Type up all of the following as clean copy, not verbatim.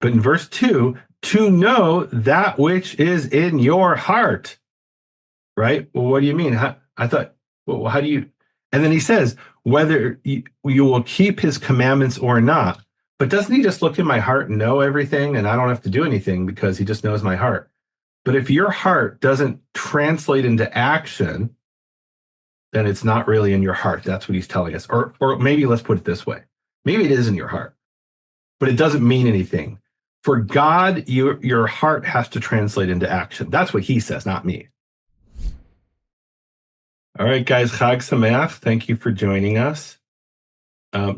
But in verse 2, to know that which is in your heart. Right? Well, what do you mean? I thought, well, how do you? And then he says, whether you will keep his commandments or not. But doesn't he just look in my heart and know everything and I don't have to do anything because he just knows my heart? But if your heart doesn't translate into action, then it's not really in your heart. That's what he's telling us. Or maybe let's put it this way. Maybe it is in your heart, but it doesn't mean anything. For God, your heart has to translate into action. That's what he says, not me. All right, guys, Chag Sameach. Thank you for joining us.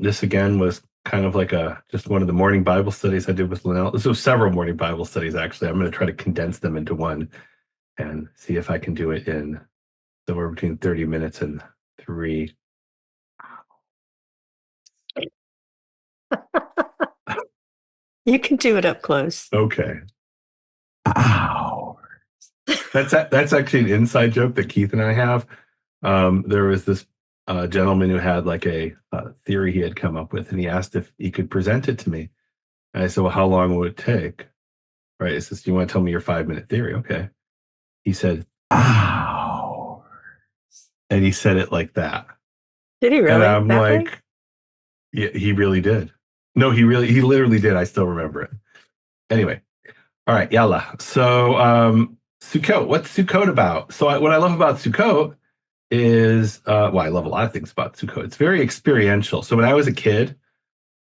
This again was kind of like just one of the morning Bible studies I did with Linnell. This was several morning Bible studies, actually. I'm going to try to condense them into one and see if I can do it in somewhere between 30 minutes and 3. You can do it up close. Okay. Hours. That's actually an inside joke that Keith and I have. There was this gentleman who had like a theory he had come up with, and he asked if he could present it to me. And I said, well, how long would it take? Right. He says, do you want to tell me your 5-minute theory? Okay. He said, hours. And he said it like that. Did he really? And I'm like, yeah, he really did. No, he literally did. I still remember it. Anyway. All right. Yalla. So, Sukkot, what's Sukkot about? So what I love about Sukkot is, I love a lot of things about Sukkot. It's very experiential. So when I was a kid,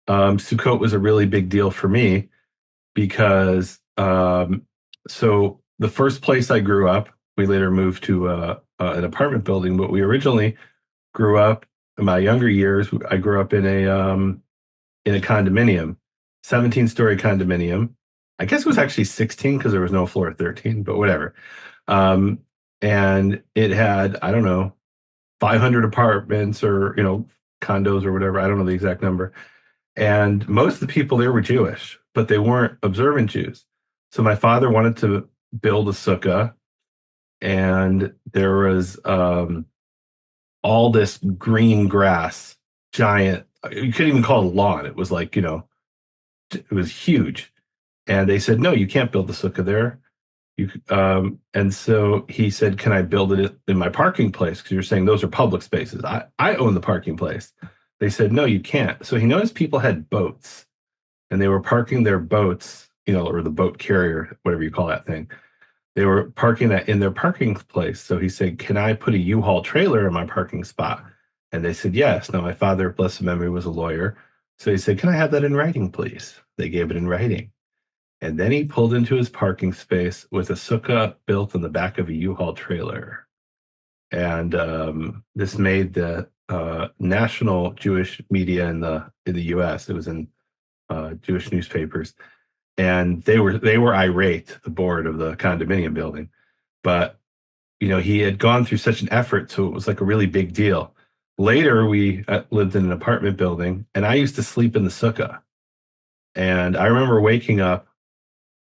Sukkot was a really big deal for me because, so the first place I grew up, we later moved to an apartment building, but we originally grew up in my younger years. I grew up in a condominium, 17-story condominium. I guess it was actually 16 because there was no floor 13, but whatever. And it had, I don't know, 500 apartments or, condos or whatever. I don't know the exact number. And most of the people there were Jewish, but they weren't observant Jews. So my father wanted to build a sukkah, and there was all this green grass, giant. You couldn't even call it a lawn. It was like, it was huge. And they said, no, you can't build the sukkah there. And so he said, can I build it in my parking place? Because you're saying those are public spaces. I own the parking place. They said, no, you can't. So he noticed people had boats, and they were parking their boats, or the boat carrier, whatever you call that thing. They were parking that in their parking place. So he said, can I put a U-Haul trailer in my parking spot? And they said, yes. Now, my father, blessed memory, was a lawyer. So he said, can I have that in writing, please? They gave it in writing. And then he pulled into his parking space with a sukkah built on the back of a U-Haul trailer. And this made the national Jewish media in the U.S. It was in Jewish newspapers, and they were irate, the board of the condominium building. But he had gone through such an effort, so it was like a really big deal. Later, we lived in an apartment building, and I used to sleep in the sukkah. And I remember waking up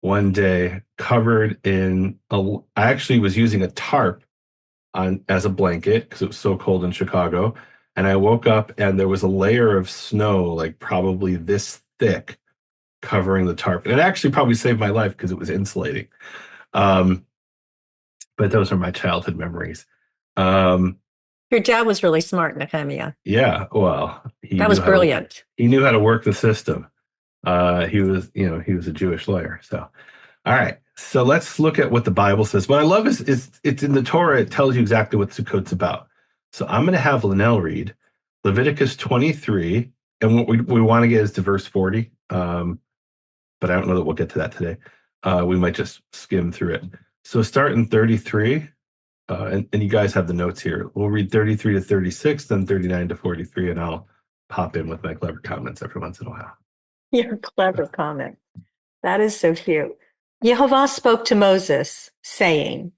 one day covered in I actually was using a tarp as a blanket because it was so cold in Chicago. And I woke up and there was a layer of snow, like probably this thick, covering the tarp. And it actually probably saved my life because it was insulating. But those are my childhood memories. Your dad was really smart, Nehemia. Yeah, well, that was brilliant. He knew how to work the system. He was a Jewish lawyer. So, all right. So let's look at what the Bible says. What I love is it's in the Torah. It tells you exactly what Sukkot's about. So I'm going to have Linnell read Leviticus 23, and what we want to get is to verse 40. But I don't know that we'll get to that today. We might just skim through it. So start in 33, and you guys have the notes here. We'll read 33 to 36, then 39 to 43, and I'll pop in with my clever comments every once in a while. Your clever comment. That is so cute. Yehovah spoke to Moses, saying,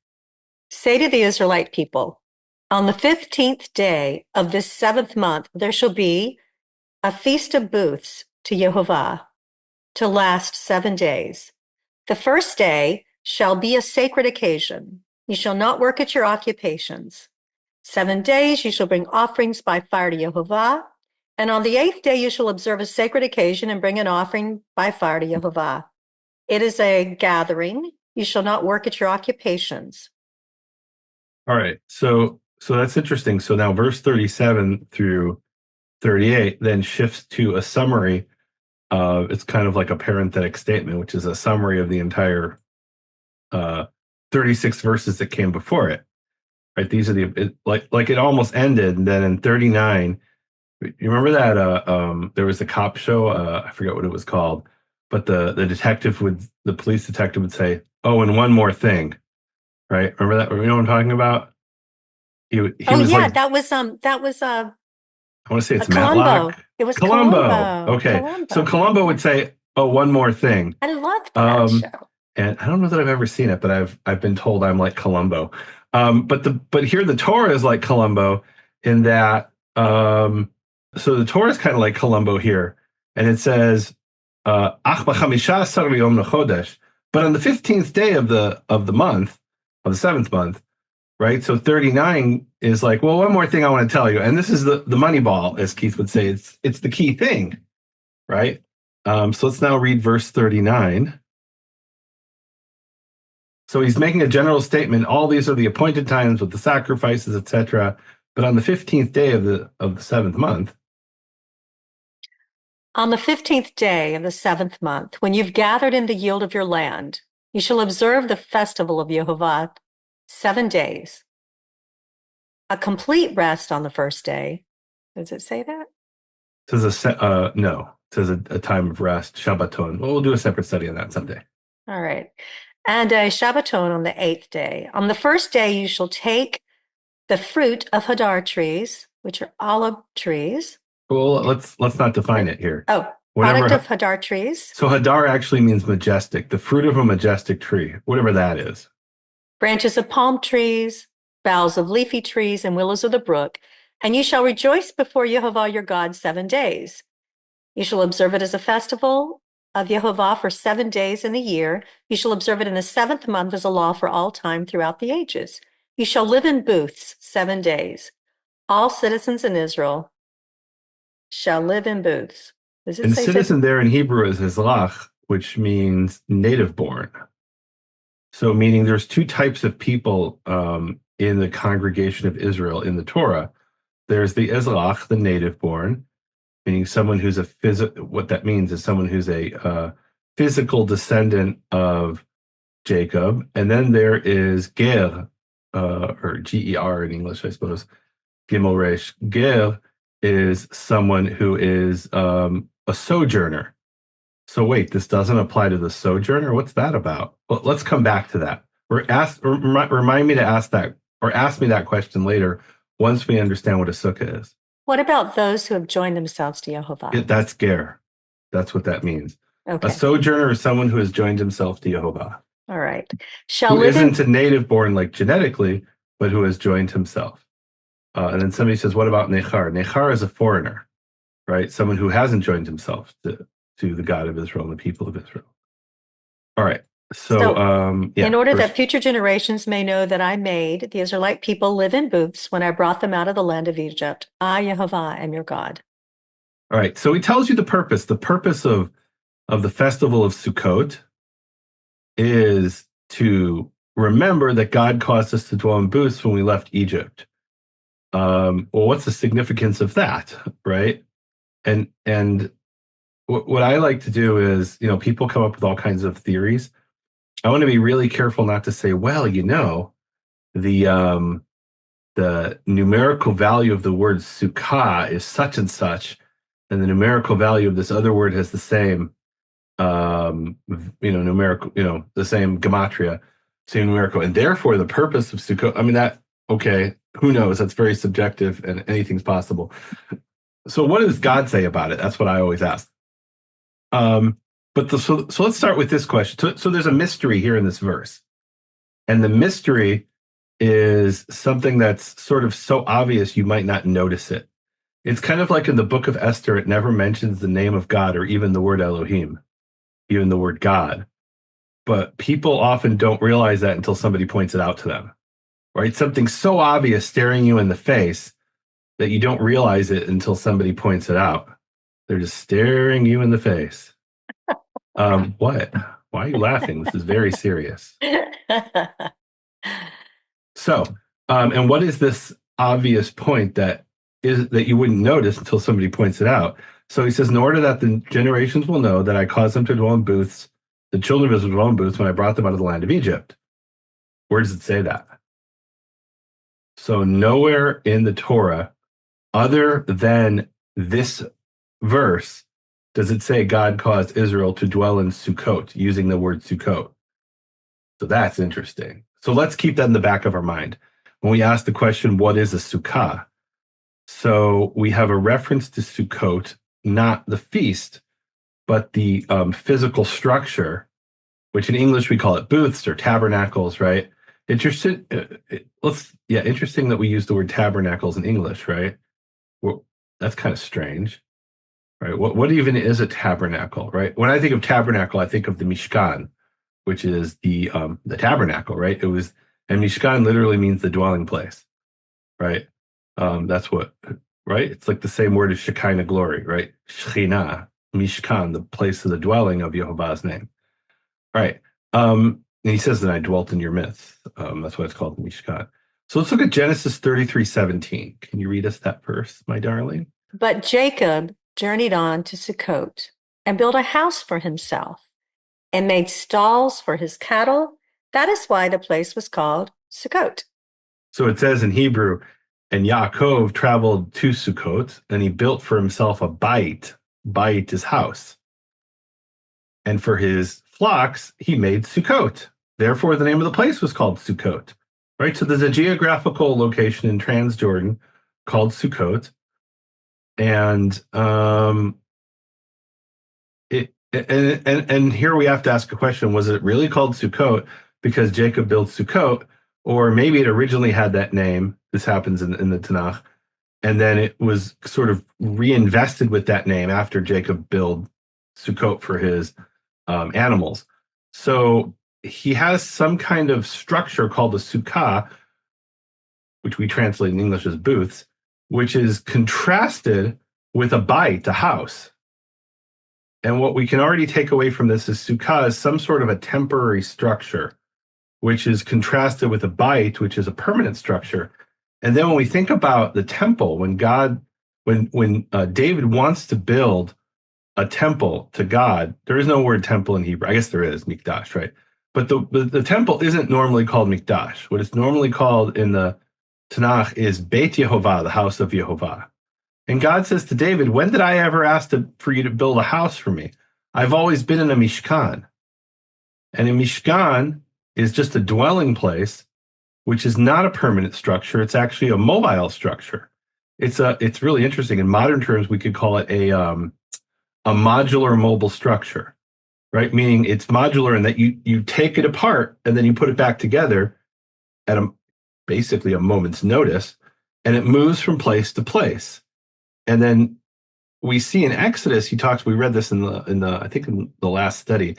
say to the Israelite people, on the 15th day of this 7th month, there shall be a feast of booths to Yehovah to last 7 days. The first day shall be a sacred occasion. You shall not work at your occupations. 7 days you shall bring offerings by fire to Yehovah. And on the 8th day, you shall observe a sacred occasion and bring an offering by fire to Yehovah. It is a gathering. You shall not work at your occupations. All right. So that's interesting. So now verse 37 through 38 then shifts to a summary. It's kind of like a parenthetic statement, which is a summary of the entire 36 verses that came before it. Right? These are like it almost ended, and then in 39, you remember that there was a cop show, I forget what it was called, but the police detective would say, "Oh, and one more thing." Right? Remember that? You know what I'm talking about? He Oh was yeah, like, that was I want to say a it's Matlock. Columbo. It was Columbo. Columbo. Okay. So Columbo. Columbo would say, "Oh, one more thing." I loved that Um, show. and I don't know that I've ever seen it, but I've been told I'm like Columbo. But here the Torah is like Columbo in that so the Torah is kind of like Columbo here, and it says "Ach b'chamisha asar yom lechodesh," but on the 15th day of the month of the seventh month, right? So 39 is like, well, one more thing I want to tell you, and this is the money ball, as Keith would say. It's the key thing, right? So let's now read verse 39. So he's making a general statement. All these are the appointed times with the sacrifices, etc. But on the 15th day of the seventh month, On the 15th day of the seventh month, when you've gathered in the yield of your land, you shall observe the festival of Yehovah 7 days. A complete rest on the first day. Does it say that? it says no, it says a time of rest, Shabbaton. Well, we'll do a separate study on that someday. All right. And a Shabbaton on the eighth day. On the first day, you shall take the fruit of Hadar trees, which are olive trees. Well, let's not define it here. Oh, product Whatever. of Hadar trees, So Hadar actually means majestic, the fruit of a majestic tree, whatever that is. branches of palm trees, boughs of leafy trees, and willows of the brook. And you shall rejoice before Yehovah your God 7 days. You shall observe it as a festival of Yehovah for 7 days in the year. You shall observe it in the seventh month as a law for all time throughout the ages. You shall live in booths 7 days. All citizens in Israel shall live in booths. Does it And say seven? citizen there in Hebrew is Hizlach, which means native born. So, meaning there's two types of people in the congregation of Israel in the Torah. There's the Ezrach, the native born, meaning someone who's what that means is someone who's a physical descendant of Jacob. And then there is Ger, or Ger in English, I suppose. Gimel Resh. Ger is someone who is a sojourner. So wait, this doesn't apply to the sojourner? What's that about? Well, let's come back to that. Remind me to ask that, or ask me that question later once we understand what a sukkah is. What about those who have joined themselves to Yehovah? That's ger. That's what that means. A Okay. sojourner is someone who has joined himself to Jehovah, All right. Shall who live isn't in a native born like genetically, but who has joined himself. And then somebody says, what about Nechar? Nechar is a foreigner, right? Someone who hasn't joined himself to the God of Israel and the people of Israel. All right. So, so in yeah, order verse. that future generations may know that I made the Israelite people live in booths when I brought them out of the land of Egypt. I, Yehovah, am your God. All right. So he tells you the purpose. The purpose of the festival of Sukkot is to remember that God caused us to dwell in booths when we left Egypt. Well, what's the significance of that, right? And what I like to do is, people come up with all kinds of theories. I want to be really careful not to say, well, the numerical value of the word sukkah is such and such, and the numerical value of this other word has the same, numerical, the same gematria, same numerical, and therefore the purpose of Sukkot. I mean that. Okay, who knows? That's very subjective, and anything's possible. So, what does God say about it? That's what I always ask. So let's start with this question. So there's a mystery here in this verse, and the mystery is something that's sort of so obvious you might not notice it. It's kind of like in the book of Esther, it never mentions the name of God or even the word Elohim, even the word God. But people often don't realize that until somebody points it out to them, right? Something so obvious staring you in the face that you don't realize it until somebody points it out. They're just staring you in the face. What? Why are you laughing? This is very serious. So, and what is this obvious point that you wouldn't notice until somebody points it out? So he says, in order that the generations will know that I caused them to dwell in booths, the children of Israel dwell in booths when I brought them out of the land of Egypt. Where does it say that? So nowhere in the Torah, other than this verse, does it say God caused Israel to dwell in Sukkot, using the word Sukkot. So that's interesting. So let's keep that in the back of our mind when we ask the question, what is a sukkah? So we have a reference to Sukkot, not the feast, but the physical structure, which in English we call it booths or tabernacles, right? Interesting. Interesting that we use the word tabernacles in English, right? Well, that's kind of strange, right? What even is a tabernacle, right? When I think of tabernacle, I think of the Mishkan, which is the tabernacle, right? And Mishkan literally means the dwelling place, right? That's what, right? It's like the same word as Shekinah glory, right? Shekhinah, Mishkan, the place of the dwelling of Yehovah's name, right? And he says that I dwelt in your midst. That's why it's called Mishkan. So let's look at Genesis 33:17. Can you read us that verse, my darling? But Jacob journeyed on to Sukkot and built a house for himself and made stalls for his cattle. That is why the place was called Sukkot. So it says in Hebrew, and Yaakov traveled to Sukkot, and he built for himself a bait. Bait is house. And for his flocks, he made Sukkot. Therefore, the name of the place was called Sukkot. Right? So there's a geographical location in Transjordan called Sukkot. And and here we have to ask a question: was it really called Sukkot because Jacob built Sukkot, or maybe it originally had that name? This happens in the Tanakh, and then it was sort of reinvested with that name after Jacob built Sukkot for his animals. So he has some kind of structure called a sukkah, which we translate in English as booths, which is contrasted with a bait, a house. And what we can already take away from this is sukkah is some sort of a temporary structure, which is contrasted with a bait, which is a permanent structure. And then when we think about the temple, when David wants to build a temple to God, there is no word temple in Hebrew. I guess there is, mikdash, right? But the temple isn't normally called mikdash. What it's normally called in the Tanakh is Beit Yehovah, the house of Yehovah. And God says to David, when did I ever ask for you to build a house for me? I've always been in a Mishkan. And a Mishkan is just a dwelling place, which is not a permanent structure. It's actually a mobile structure. It's really interesting. In modern terms, we could call it a modular mobile structure, right? Meaning it's modular in that you take it apart and then you put it back together at basically a moment's notice, and it moves from place to place. And then we see in Exodus, we read this in the I think in the last study,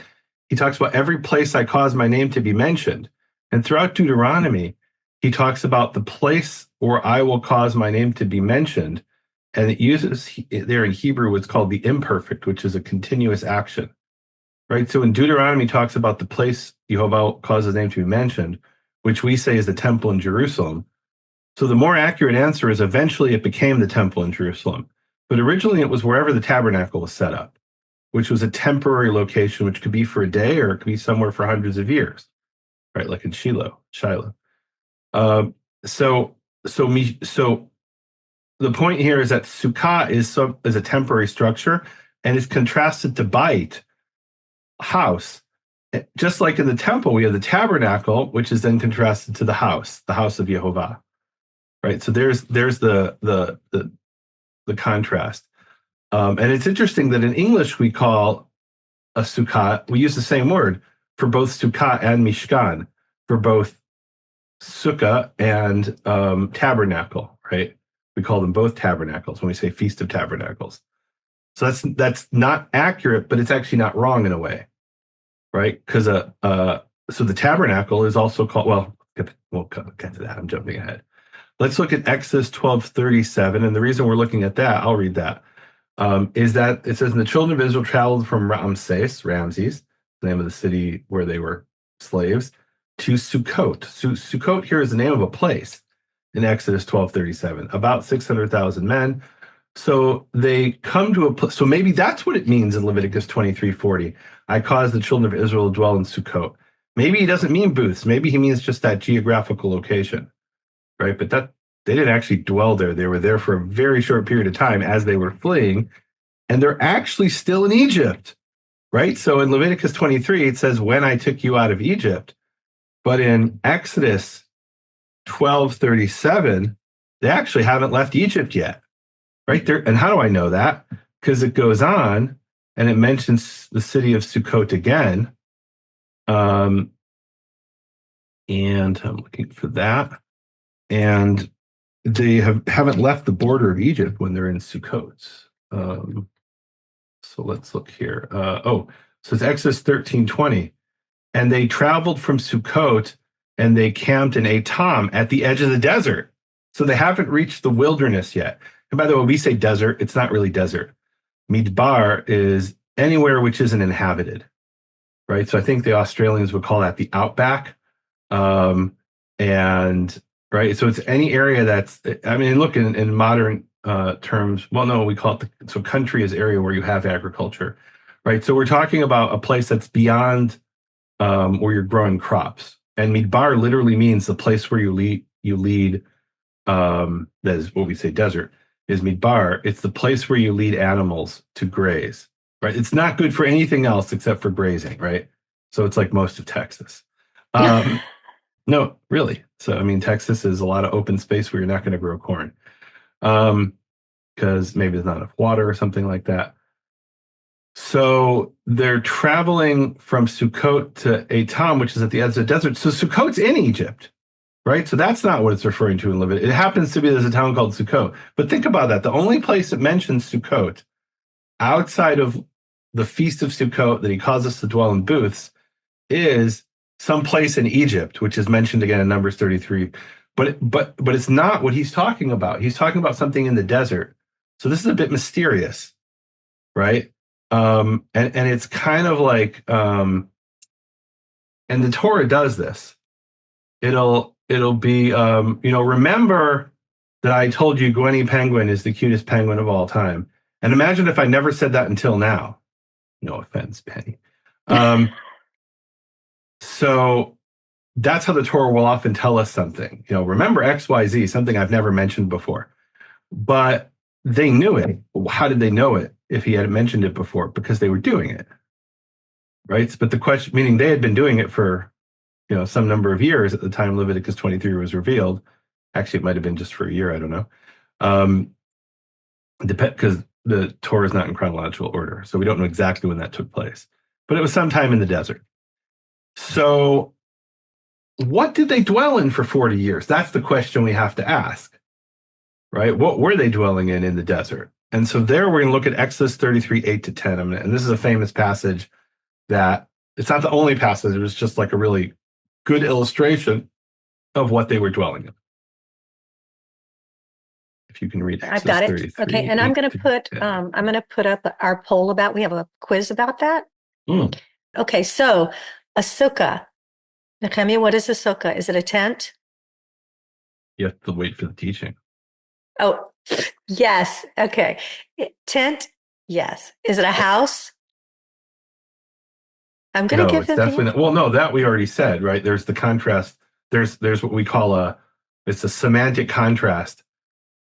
he talks about every place I cause my name to be mentioned. And throughout Deuteronomy, he talks about the place where I will cause my name to be mentioned. And it uses there in Hebrew what's called the imperfect, which is a continuous action, right? So in Deuteronomy talks about the place Yehovah causes his name to be mentioned, which we say is the temple in Jerusalem. So the more accurate answer is eventually it became the temple in Jerusalem. But originally it was wherever the tabernacle was set up, which was a temporary location, which could be for a day or it could be somewhere for hundreds of years, right? Like in Shiloh. So the point here is that sukkah is a temporary structure and is contrasted to bait, house. Just like in the temple, we have the tabernacle, which is then contrasted to the house of Yehovah. Right. So there's the contrast. And it's interesting that in English we call a sukkah, we use the same word for both sukkah and mishkan, for both sukkah and tabernacle, right? We call them both tabernacles when we say Feast of Tabernacles. So that's not accurate, but it's actually not wrong in a way, right? Because so the tabernacle is also called, well, we'll get to that. I'm jumping ahead. Let's look at Exodus 12:37, and the reason we're looking at that, I'll read that, is that it says, and the children of Israel traveled from Ramses the name of the city where they were slaves, to Sukkot. Sukkot here is the name of a place in Exodus 12:37. About 600,000 men. So they come to a place. So maybe that's what it means in Leviticus 23:40. I caused the children of Israel to dwell in Sukkot. Maybe he doesn't mean booths. Maybe he means just that geographical location, right? But that they didn't actually dwell there. They were there for a very short period of time as they were fleeing, and they're actually still in Egypt, right? So in Leviticus 23, it says, when I took you out of Egypt. But in Exodus 12:37, they actually haven't left Egypt yet, right there. And how do I know that? Because it goes on and it mentions the city of Sukkot again. And I'm looking for that. And they haven't left the border of Egypt when they're in Sukkot. So let's look here. So it's Exodus 13:20. And they traveled from Sukkot and they camped in Etam at the edge of the desert. So they haven't reached the wilderness yet. And by the way, when we say desert, it's not really desert. Midbar is anywhere which isn't inhabited, right? So I think the Australians would call that the outback. And right, so it's any area that's, I mean, look, in modern terms, well, no, we call it, so country is area where you have agriculture, right? So we're talking about a place that's beyond where you're growing crops. And midbar literally means the place where you lead, that is what we say desert, is midbar. It's the place where you lead animals to graze, right? It's not good for anything else except for grazing, right? So it's like most of Texas. No, really. So, I mean, Texas is a lot of open space where you're not going to grow corn because maybe there's not enough water or something like that. So they're traveling from Sukkot to Etam, which is at the edge of the desert. So Sukkot's in Egypt, right? So that's not what it's referring to in Leviticus. It happens to be there's a town called Sukkot. But think about that. The only place it mentions Sukkot outside of the Feast of Sukkot that he caused us to dwell in booths is some place in Egypt, which is mentioned again in Numbers 33. But it's not what he's talking about. He's talking about something in the desert. So this is a bit mysterious, right? And it's kind of like, and the Torah does this. It'll be, remember that I told you Gwenny Penguin is the cutest penguin of all time. And imagine if I never said that until now. No offense, Penny. So that's how the Torah will often tell us something. Remember XYZ, something I've never mentioned before. But they knew it. How did they know it if he hadn't mentioned it before? Because they were doing it, right? But the question, meaning they had been doing it for, some number of years at the time Leviticus 23 was revealed. Actually, it might have been just for a year. I don't know. Because the Torah is not in chronological order. So we don't know exactly when that took place. But it was sometime in the desert. So what did they dwell in for 40 years? That's the question we have to ask, right? What were they dwelling in the desert? And so there we're going to look at Exodus 33, 8-10. And this is a famous passage that it's not the only passage. It was just like a really good illustration of what they were dwelling in. If you can read Exodus I've got it. 33. Okay, and I'm going to put up our poll about. We have a quiz about that. Okay, so a sukkah. Nehemia, what is a sukkah? Is it a tent? You have to wait for the teaching. Oh, yes. Okay. Tent, yes. Is it a house? I'm going to give it's them definitely not. Well, no, that we already said, right? There's the contrast. There's what we call it's a semantic contrast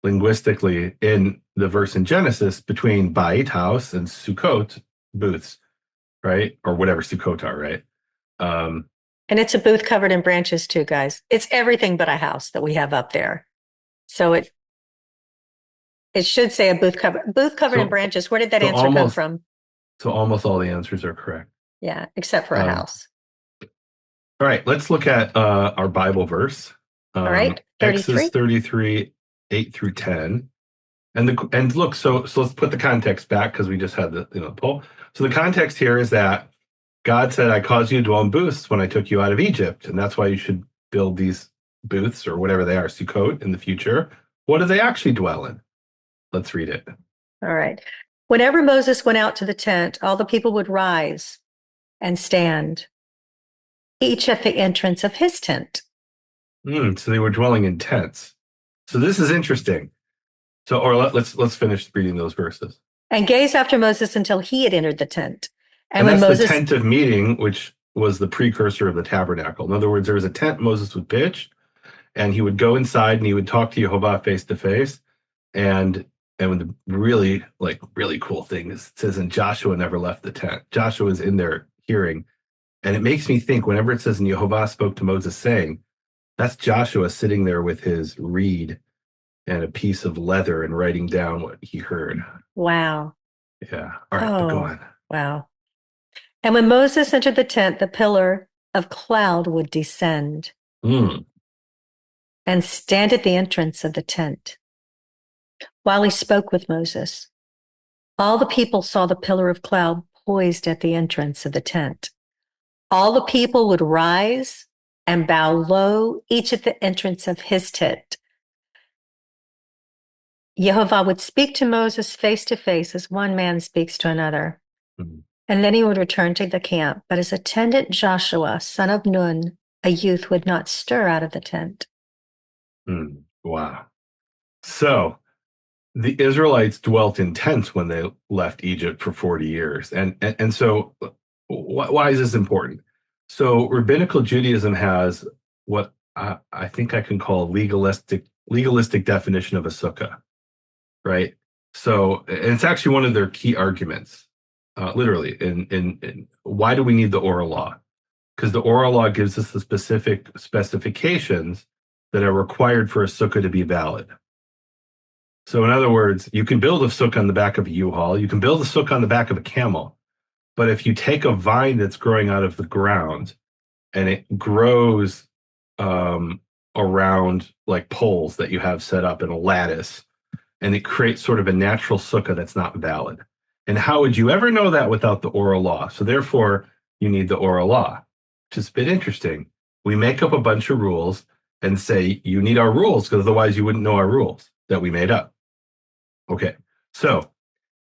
linguistically in the verse in Genesis between Bait, house, and Sukkot, booths, right? Or whatever Sukkot are, right? And it's a booth covered in branches too, guys. It's everything but a house that we have up there. So it should say a booth covered in branches. Where did that answer come from? So almost all the answers are correct. Yeah, except for a house. All right, let's look at our Bible verse. All right, 33. Exodus 33, 8-10. And look, so let's put the context back because we just had the poll. So the context here is that God said, I caused you to dwell in booths when I took you out of Egypt. And that's why you should build these booths or whatever they are, Sukkot, in the future. What do they actually dwell in? Let's read it. All right. Whenever Moses went out to the tent, all the people would rise and stand, each at the entrance of his tent. So they were dwelling in tents. So this is interesting. So, or let's finish reading those verses. And gaze after Moses until he had entered the tent. And when that's Moses, the tent of meeting, which was the precursor of the tabernacle. In other words, there was a tent Moses would pitch, and he would go inside and he would talk to Jehovah face to face. And when the really cool thing is, it says, and Joshua never left the tent. Joshua was in there hearing. And it makes me think, whenever it says, and Jehovah spoke to Moses saying, that's Joshua sitting there with his reed and a piece of leather and writing down what he heard. wow. Yeah. All right, but go on. Wow. And when Moses entered the tent, the pillar of cloud would descend and stand at the entrance of the tent while he spoke with Moses. All the people saw the pillar of cloud poised at the entrance of the tent. All the people would rise and bow low, each at the entrance of his tent. Jehovah would speak to Moses face to face as one man speaks to another. And then he would return to the camp. But his attendant Joshua, son of Nun, a youth, would not stir out of the tent. Wow. So the Israelites dwelt in tents when they left Egypt for 40 years. And so why is this important? So rabbinical Judaism has what I think I can call a legalistic definition of a sukkah, right? So, and it's actually one of their key arguments, literally, in why do we need the oral law? Because the oral law gives us the specific specifications that are required for a sukkah to be valid. So in other words, you can build a sukkah on the back of a U-Haul, you can build a sukkah on the back of a camel, but if you take a vine that's growing out of the ground and it grows around like poles that you have set up in a lattice, and it creates sort of a natural sukkah that's not valid. And how would you ever know that without the oral law? So therefore, you need the oral law, which is a bit interesting. We make up a bunch of rules and say, you need our rules, because otherwise you wouldn't know our rules that we made up. Okay, so,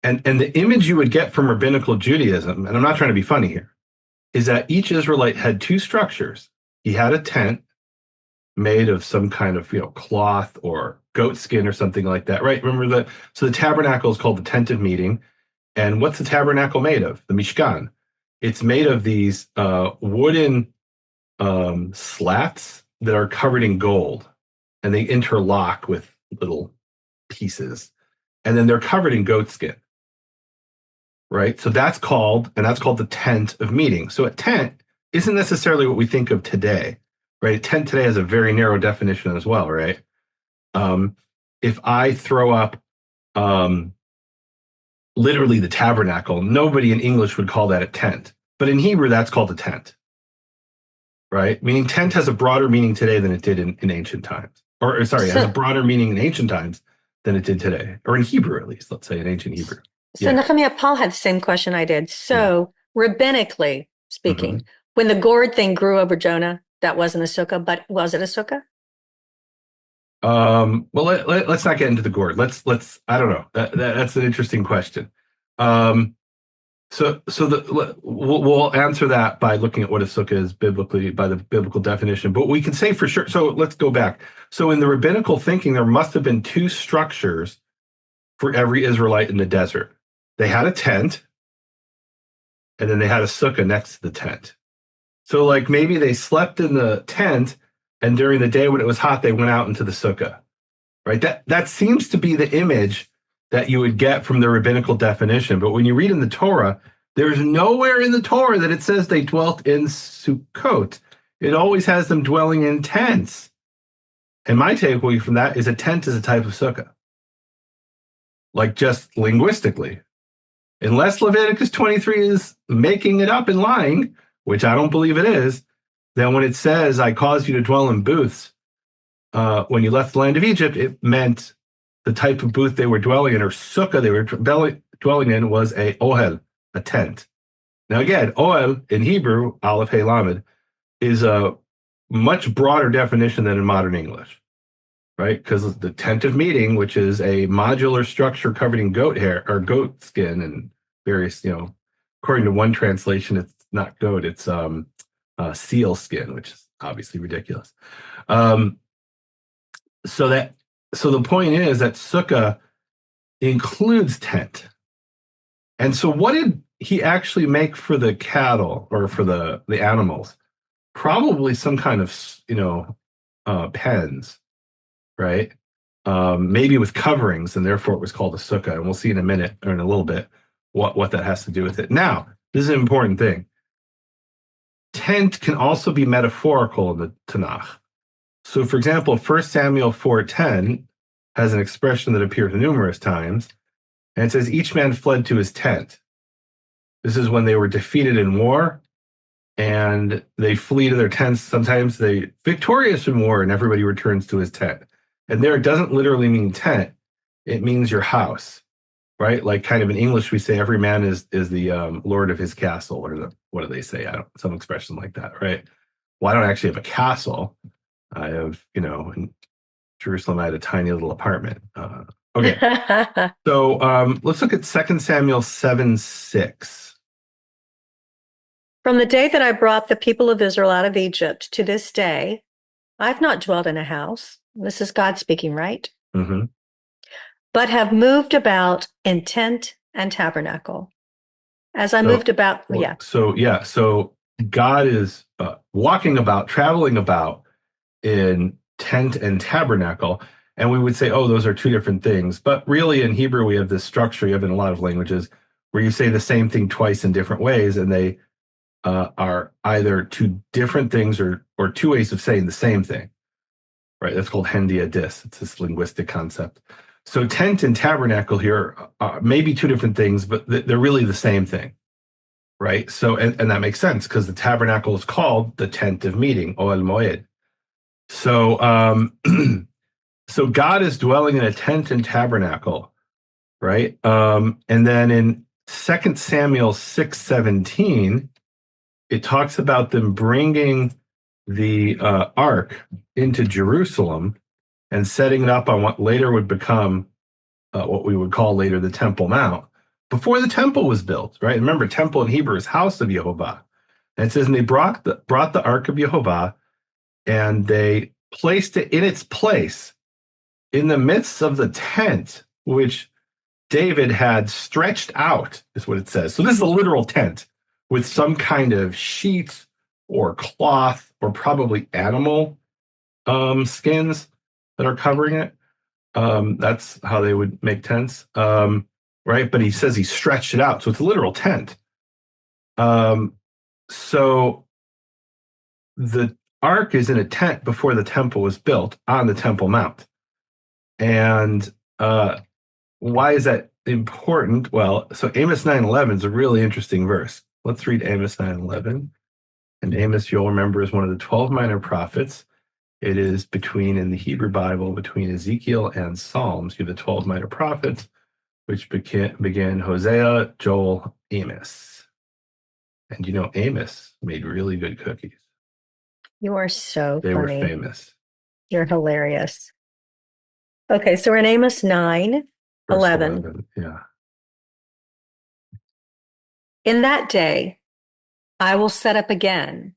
and the image you would get from rabbinical Judaism, and I'm not trying to be funny here, is that each Israelite had two structures. He had a tent made of some kind of, cloth or goat skin or something like that, right? Remember so the tabernacle is called the tent of meeting. And what's the tabernacle made of? The Mishkan. It's made of these wooden slats that are covered in gold, and they interlock with little pieces, and then they're covered in goat skin, right? So that's called the tent of meeting. So a tent isn't necessarily what we think of today, right? A tent today has a very narrow definition as well, right? If I throw up literally the tabernacle, nobody in English would call that a tent, but in Hebrew that's called a tent, right? Meaning tent has a broader meaning today than it did in ancient times, it has a broader meaning in ancient times than it did today, or in Hebrew at least, let's say in ancient Hebrew. So Nehemia, Paul had the same question I did. So rabbinically speaking, when the gourd thing grew over Jonah, that wasn't a sukkah, but was it a sukkah? Well, let's not get into the gourd. Let's I don't know. That's an interesting question. So we'll answer that by looking at what a sukkah is biblically, by the biblical definition. But we can say for sure. So let's go back. So in the rabbinical thinking, there must have been two structures for every Israelite in the desert. They had a tent, and then they had a sukkah next to the tent. So like maybe they slept in the tent, and during the day when it was hot, they went out into the sukkah, right? That seems to be the image that you would get from the rabbinical definition. But when you read in the Torah, there's nowhere in the Torah that it says they dwelt in Sukkot. It always has them dwelling in tents. And my takeaway from that is a tent is a type of sukkah. Like just linguistically. Unless Leviticus 23 is making it up and lying, which I don't believe it is, then when it says, I caused you to dwell in booths, when you left the land of Egypt, it meant the type of booth they were dwelling in, or sukkah they were dwelling in, was a ohel, a tent. Now again, ohel in Hebrew, aleph hey lamed, is a much broader definition than in modern English, right? Because the tent of meeting, which is a modular structure covered in goat hair or goat skin and various, according to one translation, it's not goat, it's seal skin, which is obviously ridiculous. Um, so the point is that sukkah includes tent. And so what did he actually make for the cattle or for the animals? Probably some kind of, pens, right? Maybe with coverings, and therefore it was called a sukkah. And we'll see in a minute or in a little bit what that has to do with it. Now, this is an important thing. Tent can also be metaphorical in the Tanakh. So, for example, 1 Samuel 4:10 has an expression that appears numerous times, and it says, "Each man fled to his tent." This is when they were defeated in war, and they flee to their tents. Sometimes they victorious in war, and everybody returns to his tent. And there, it doesn't literally mean tent; it means your house, right? Like kind of in English, we say every man is the lord of his castle, or what do they say? I don't some expression like that, right? Well, I don't actually have a castle. I have, in Jerusalem, I had a tiny little apartment. Okay, so let's look at 2 Samuel 7:6. From the day that I brought the people of Israel out of Egypt to this day, I've not dwelt in a house. This is God speaking, right? Mm-hmm. But have moved about in tent and tabernacle. As I moved about, yeah. So God is walking about, traveling about in tent and tabernacle. And we would say, oh, those are two different things. But really, in Hebrew, we have this structure, you have in a lot of languages, where you say the same thing twice in different ways, and they are either two different things or two ways of saying the same thing, right? That's called hendia dis. It's this linguistic concept. So tent and tabernacle here may be two different things, but they're really the same thing, right? So, and that makes sense because the tabernacle is called the tent of meeting, Oel Moed. So, so God is dwelling in a tent and tabernacle, right? And then in 2 Samuel 6:17, it talks about them bringing the ark into Jerusalem and setting it up on what later would become what we would call later the Temple Mount, before the temple was built, right? Remember, temple in Hebrew is house of Yehovah. And it says, and they brought the ark of Yehovah, and they placed it in its place in the midst of the tent, which David had stretched out, is what it says. So this is a literal tent with some kind of sheet or cloth or probably animal skins that are covering it. That's how they would make tents, right? But he says he stretched it out, so it's a literal tent. So the ark is in a tent before the temple was built on the Temple Mount. And why is that important? Well, so Amos 9:11 is a really interesting verse. Let's read Amos 9:11. And Amos, you'll remember, is one of the 12 minor prophets. It is in the Hebrew Bible, between Ezekiel and Psalms. You have the 12 minor prophets, which began Hosea, Joel, Amos. And Amos made really good cookies. You are so They funny. were famous. You're hilarious. Okay, so we're in Amos 9, Verse 11. 11. Yeah. In that day, I will set up again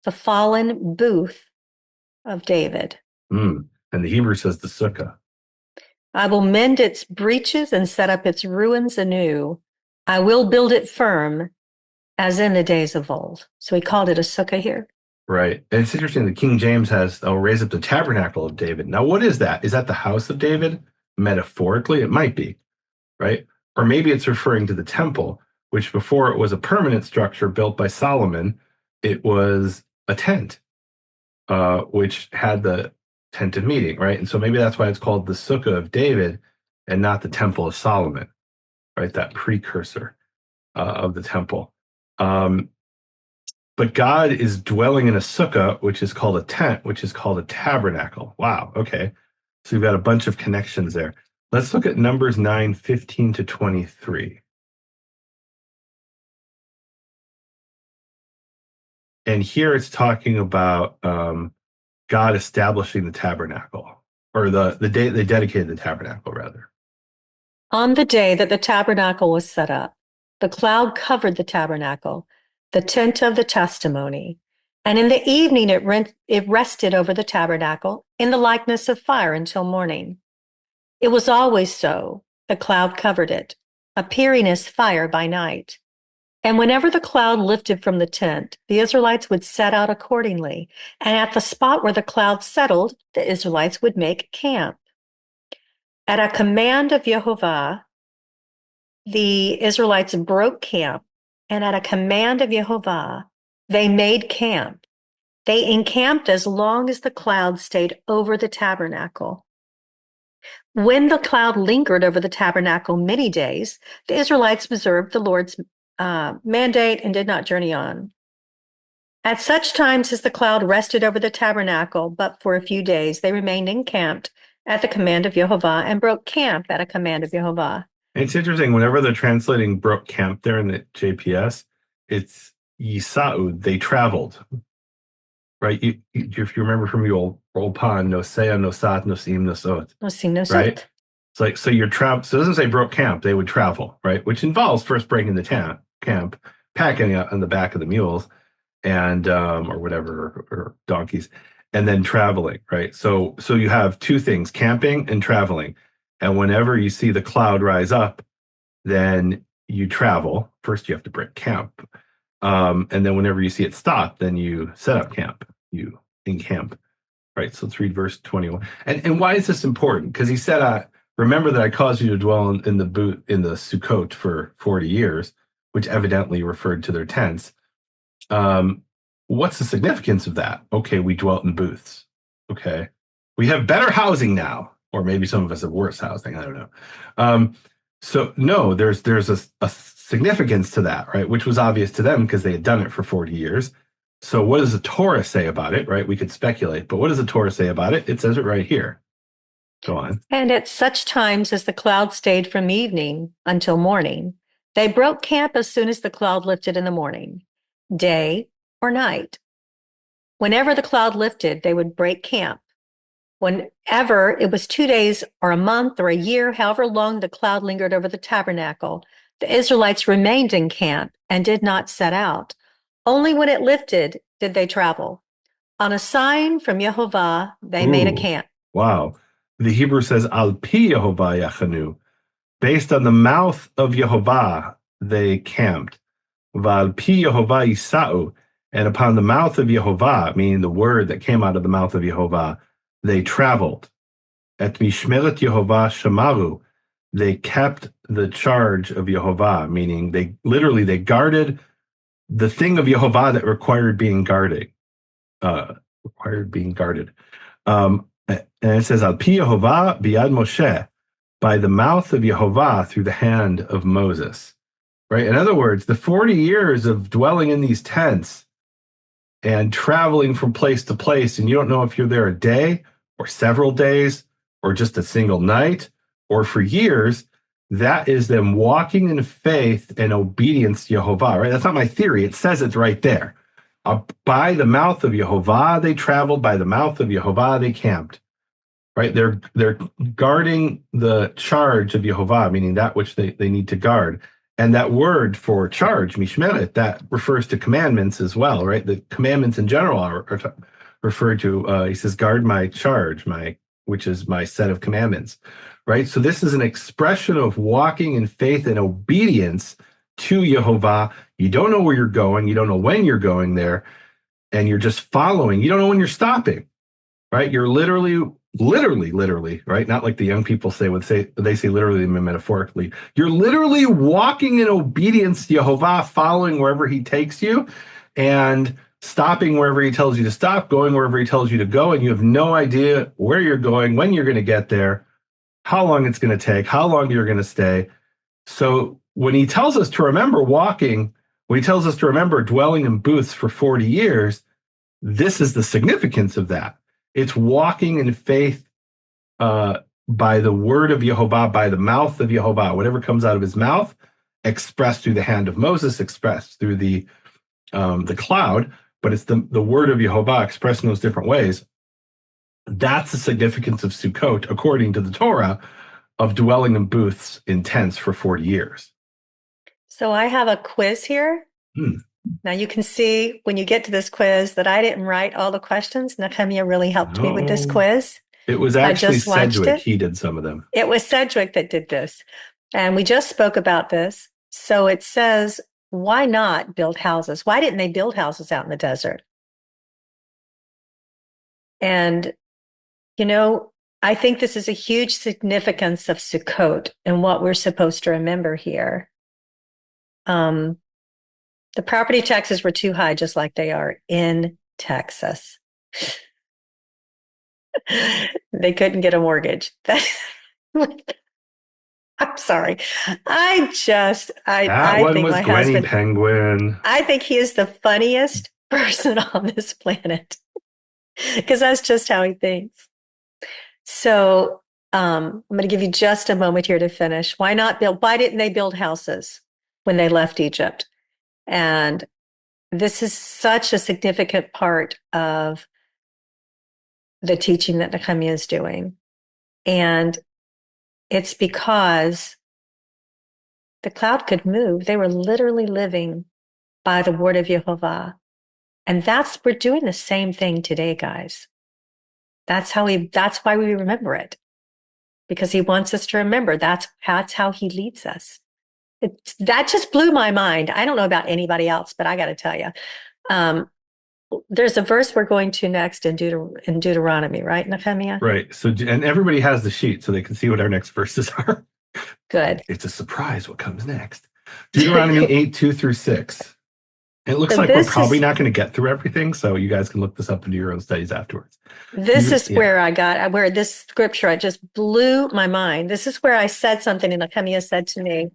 the fallen booth of David. And the Hebrew says the sukkah. I will mend its breaches and set up its ruins anew. I will build it firm as in the days of old. So he called it a sukkah here. Right. And it's interesting. The King James has, I'll raise up the tabernacle of David. Now, what is that? Is that the house of David? Metaphorically, it might be, right? Or maybe it's referring to the temple, which before it was a permanent structure built by Solomon, it was a tent, which had the tent of meeting, right? And so maybe that's why it's called the Sukkah of David and not the Temple of Solomon, right? That precursor of the temple. But God is dwelling in a sukkah, which is called a tent, which is called a tabernacle. Wow. Okay. So we've got a bunch of connections there. Let's look at Numbers 9:15 to 23. And here it's talking about God establishing the tabernacle, or the day they dedicated the tabernacle, rather. On the day that the tabernacle was set up, the cloud covered the tabernacle, the tent of the testimony. And in the evening it rested over the tabernacle in the likeness of fire until morning. It was always so. The cloud covered it, appearing as fire by night. And whenever the cloud lifted from the tent, the Israelites would set out accordingly. And at the spot where the cloud settled, the Israelites would make camp. At a command of Jehovah, the Israelites broke camp. And at a command of Jehovah, they made camp. They encamped as long as the cloud stayed over the tabernacle. When the cloud lingered over the tabernacle many days, the Israelites observed the Lord's mandate and did not journey on. At such times as the cloud rested over the tabernacle, but for a few days, they remained encamped at the command of Jehovah and broke camp at a command of Jehovah. It's interesting. Whenever they're translating broke camp there in the JPS, it's Yisa'u. They traveled, right? If you remember from your old pond, Nosea, Nosat, Nosim, Nosot. Nosim, Nosot. Right? It's like, so you're travel. So it doesn't say broke camp. They would travel, right? Which involves first breaking the camp, packing it on the back of the mules, and or whatever, or donkeys, and then traveling, right? So you have two things: camping and traveling. And whenever you see the cloud rise up, then you travel. First, you have to break camp, and then whenever you see it stop, then you set up camp. You encamp, right? So let's read verse 21. And why is this important? Because he said, remember that I caused you to dwell in the Sukkot for 40 years, which evidently referred to their tents. What's the significance of that? Okay, we dwelt in booths. Okay, we have better housing now, or maybe some of us have worse housing. I don't know. So no, there's a significance to that, right? Which was obvious to them because they had done it for 40 years. So what does the Torah say about it, right? We could speculate, but what does the Torah say about it? It says it right here. Go on. And at such times as the cloud stayed from evening until morning, they broke camp as soon as the cloud lifted in the morning, day or night. Whenever the cloud lifted, they would break camp. Whenever it was 2 days or a month or a year, however long the cloud lingered over the tabernacle, the Israelites remained in camp and did not set out. Only when it lifted did they travel. On a sign from Jehovah, they made a camp. Wow. The Hebrew says, Al pi Yehovah yachanu. Based on the mouth of Yehovah, they camped. Val pi Yehovah yisa'u. And upon the mouth of Yehovah, meaning the word that came out of the mouth of Yehovah, they traveled. Et mishmeret Yehovah shamaru. They kept the charge of Yehovah, meaning they guarded the thing of Yehovah that required being guarded. And it says, Al pi Yehovah biad Moshe, by the mouth of Yehovah through the hand of Moses. Right? In other words, the 40 years of dwelling in these tents and traveling from place to place, and you don't know if you're there a day or several days or just a single night or for years, that is them walking in faith and obedience to Yehovah, right? That's not my theory. It says it right there. By the mouth of Yehovah, they traveled. By the mouth of Yehovah, they camped, right? They're guarding the charge of Yehovah, meaning that which they need to guard. And that word for charge, mishmeret, that refers to commandments as well, right? The commandments in general are referred to, he says, guard my charge, which is my set of commandments, right? So this is an expression of walking in faith and obedience to Yehovah. You don't know where you're going. You don't know when you're going there. And you're just following. You don't know when you're stopping, right? You're literally, right? Not like the young people say they say literally and metaphorically. You're literally walking in obedience to Yehovah, following wherever he takes you and stopping wherever he tells you to stop, going wherever he tells you to go. And you have no idea where you're going, when you're going to get there, how long it's going to take, how long you're going to stay. So when he tells us to remember walking, when he tells us to remember dwelling in booths for 40 years, this is the significance of that. It's walking in faith by the word of Yehovah, by the mouth of Yehovah, whatever comes out of his mouth, expressed through the hand of Moses, expressed through the cloud, but it's the word of Yehovah expressed in those different ways. That's the significance of Sukkot, according to the Torah, of dwelling in booths in tents for 40 years. So I have a quiz here. Now you can see when you get to this quiz that I didn't write all the questions. Nehemia really helped me with this No, quiz. it was I actually just watched Sedgwick. it. He did some of them. It was Sedgwick that did this. And we just spoke about this. So it says, why not build houses? Why didn't they build houses out in the desert? And, you know, I think this is a huge significance of Sukkot and what we're supposed to remember here. The property taxes were too high, just like they are in Texas. They couldn't get a mortgage. I'm sorry. That I one think was my Gwenny husband, Penguin. I think he is the funniest person on this planet because that's just how he thinks. So I'm going to give you just a moment here to finish. Why didn't they build houses when they left Egypt? And this is such a significant part of the teaching that Nehemiah is doing. And it's because the cloud could move. They were literally living by the word of Jehovah. And we're doing the same thing today, guys. That's why we remember it, because he wants us to remember that's how he leads us. That just blew my mind. I don't know about anybody else, but I got to tell you, there's a verse we're going to next in Deuteronomy, right, Nehemiah? Right. So, and everybody has the sheet so they can see what our next verses are. Good. It's a surprise what comes next. Deuteronomy 8, 2 through 6. It looks So like we're probably not going to get through everything, so you guys can look this up and do your own studies afterwards. This is where this scripture, it just blew my mind. This is where I said something and Nehemiah said to me,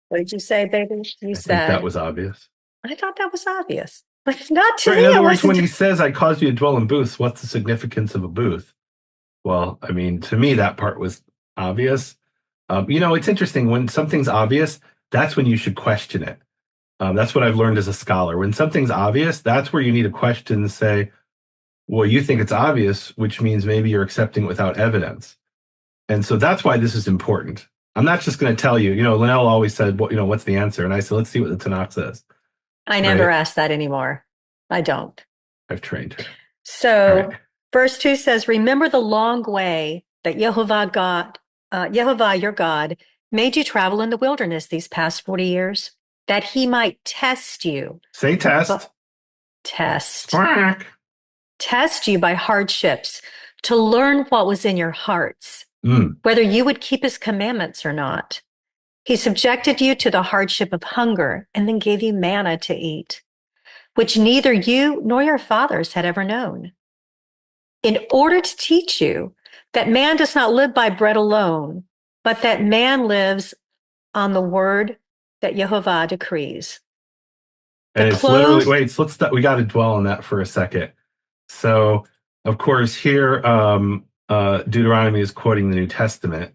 what did you say, baby? You I think that said, was obvious. I thought that was obvious, but not to Right. me. In other It words, when wasn't. he says, I caused you to dwell in booths, what's the significance of a booth? Well, I mean, to me, that part was obvious. It's interesting. When something's obvious, that's when you should question it. That's what I've learned as a scholar. When something's obvious, that's where you need to question and say, well, you think it's obvious, which means maybe you're accepting it without evidence. And so that's why this is important. I'm not just going to tell you, Linnell always said, well, what's the answer? And I said, let's see what the Tanakh says. I never ask that anymore. I don't. I've trained her. All So right. verse 2 says, remember the long way that Jehovah your God made you travel in the wilderness these past 40 years, that he might test you. Say test. Test. Quack. Test you by hardships to learn what was in your hearts, Mm. whether you would keep his commandments or not. He subjected you to the hardship of hunger and then gave you manna to eat, which neither you nor your fathers had ever known, in order to teach you that man does not live by bread alone, but that man lives on the word that Jehovah decrees. And it's literally, wait, so we got to dwell on that for a second. So, of course, here, Deuteronomy is quoting the New Testament.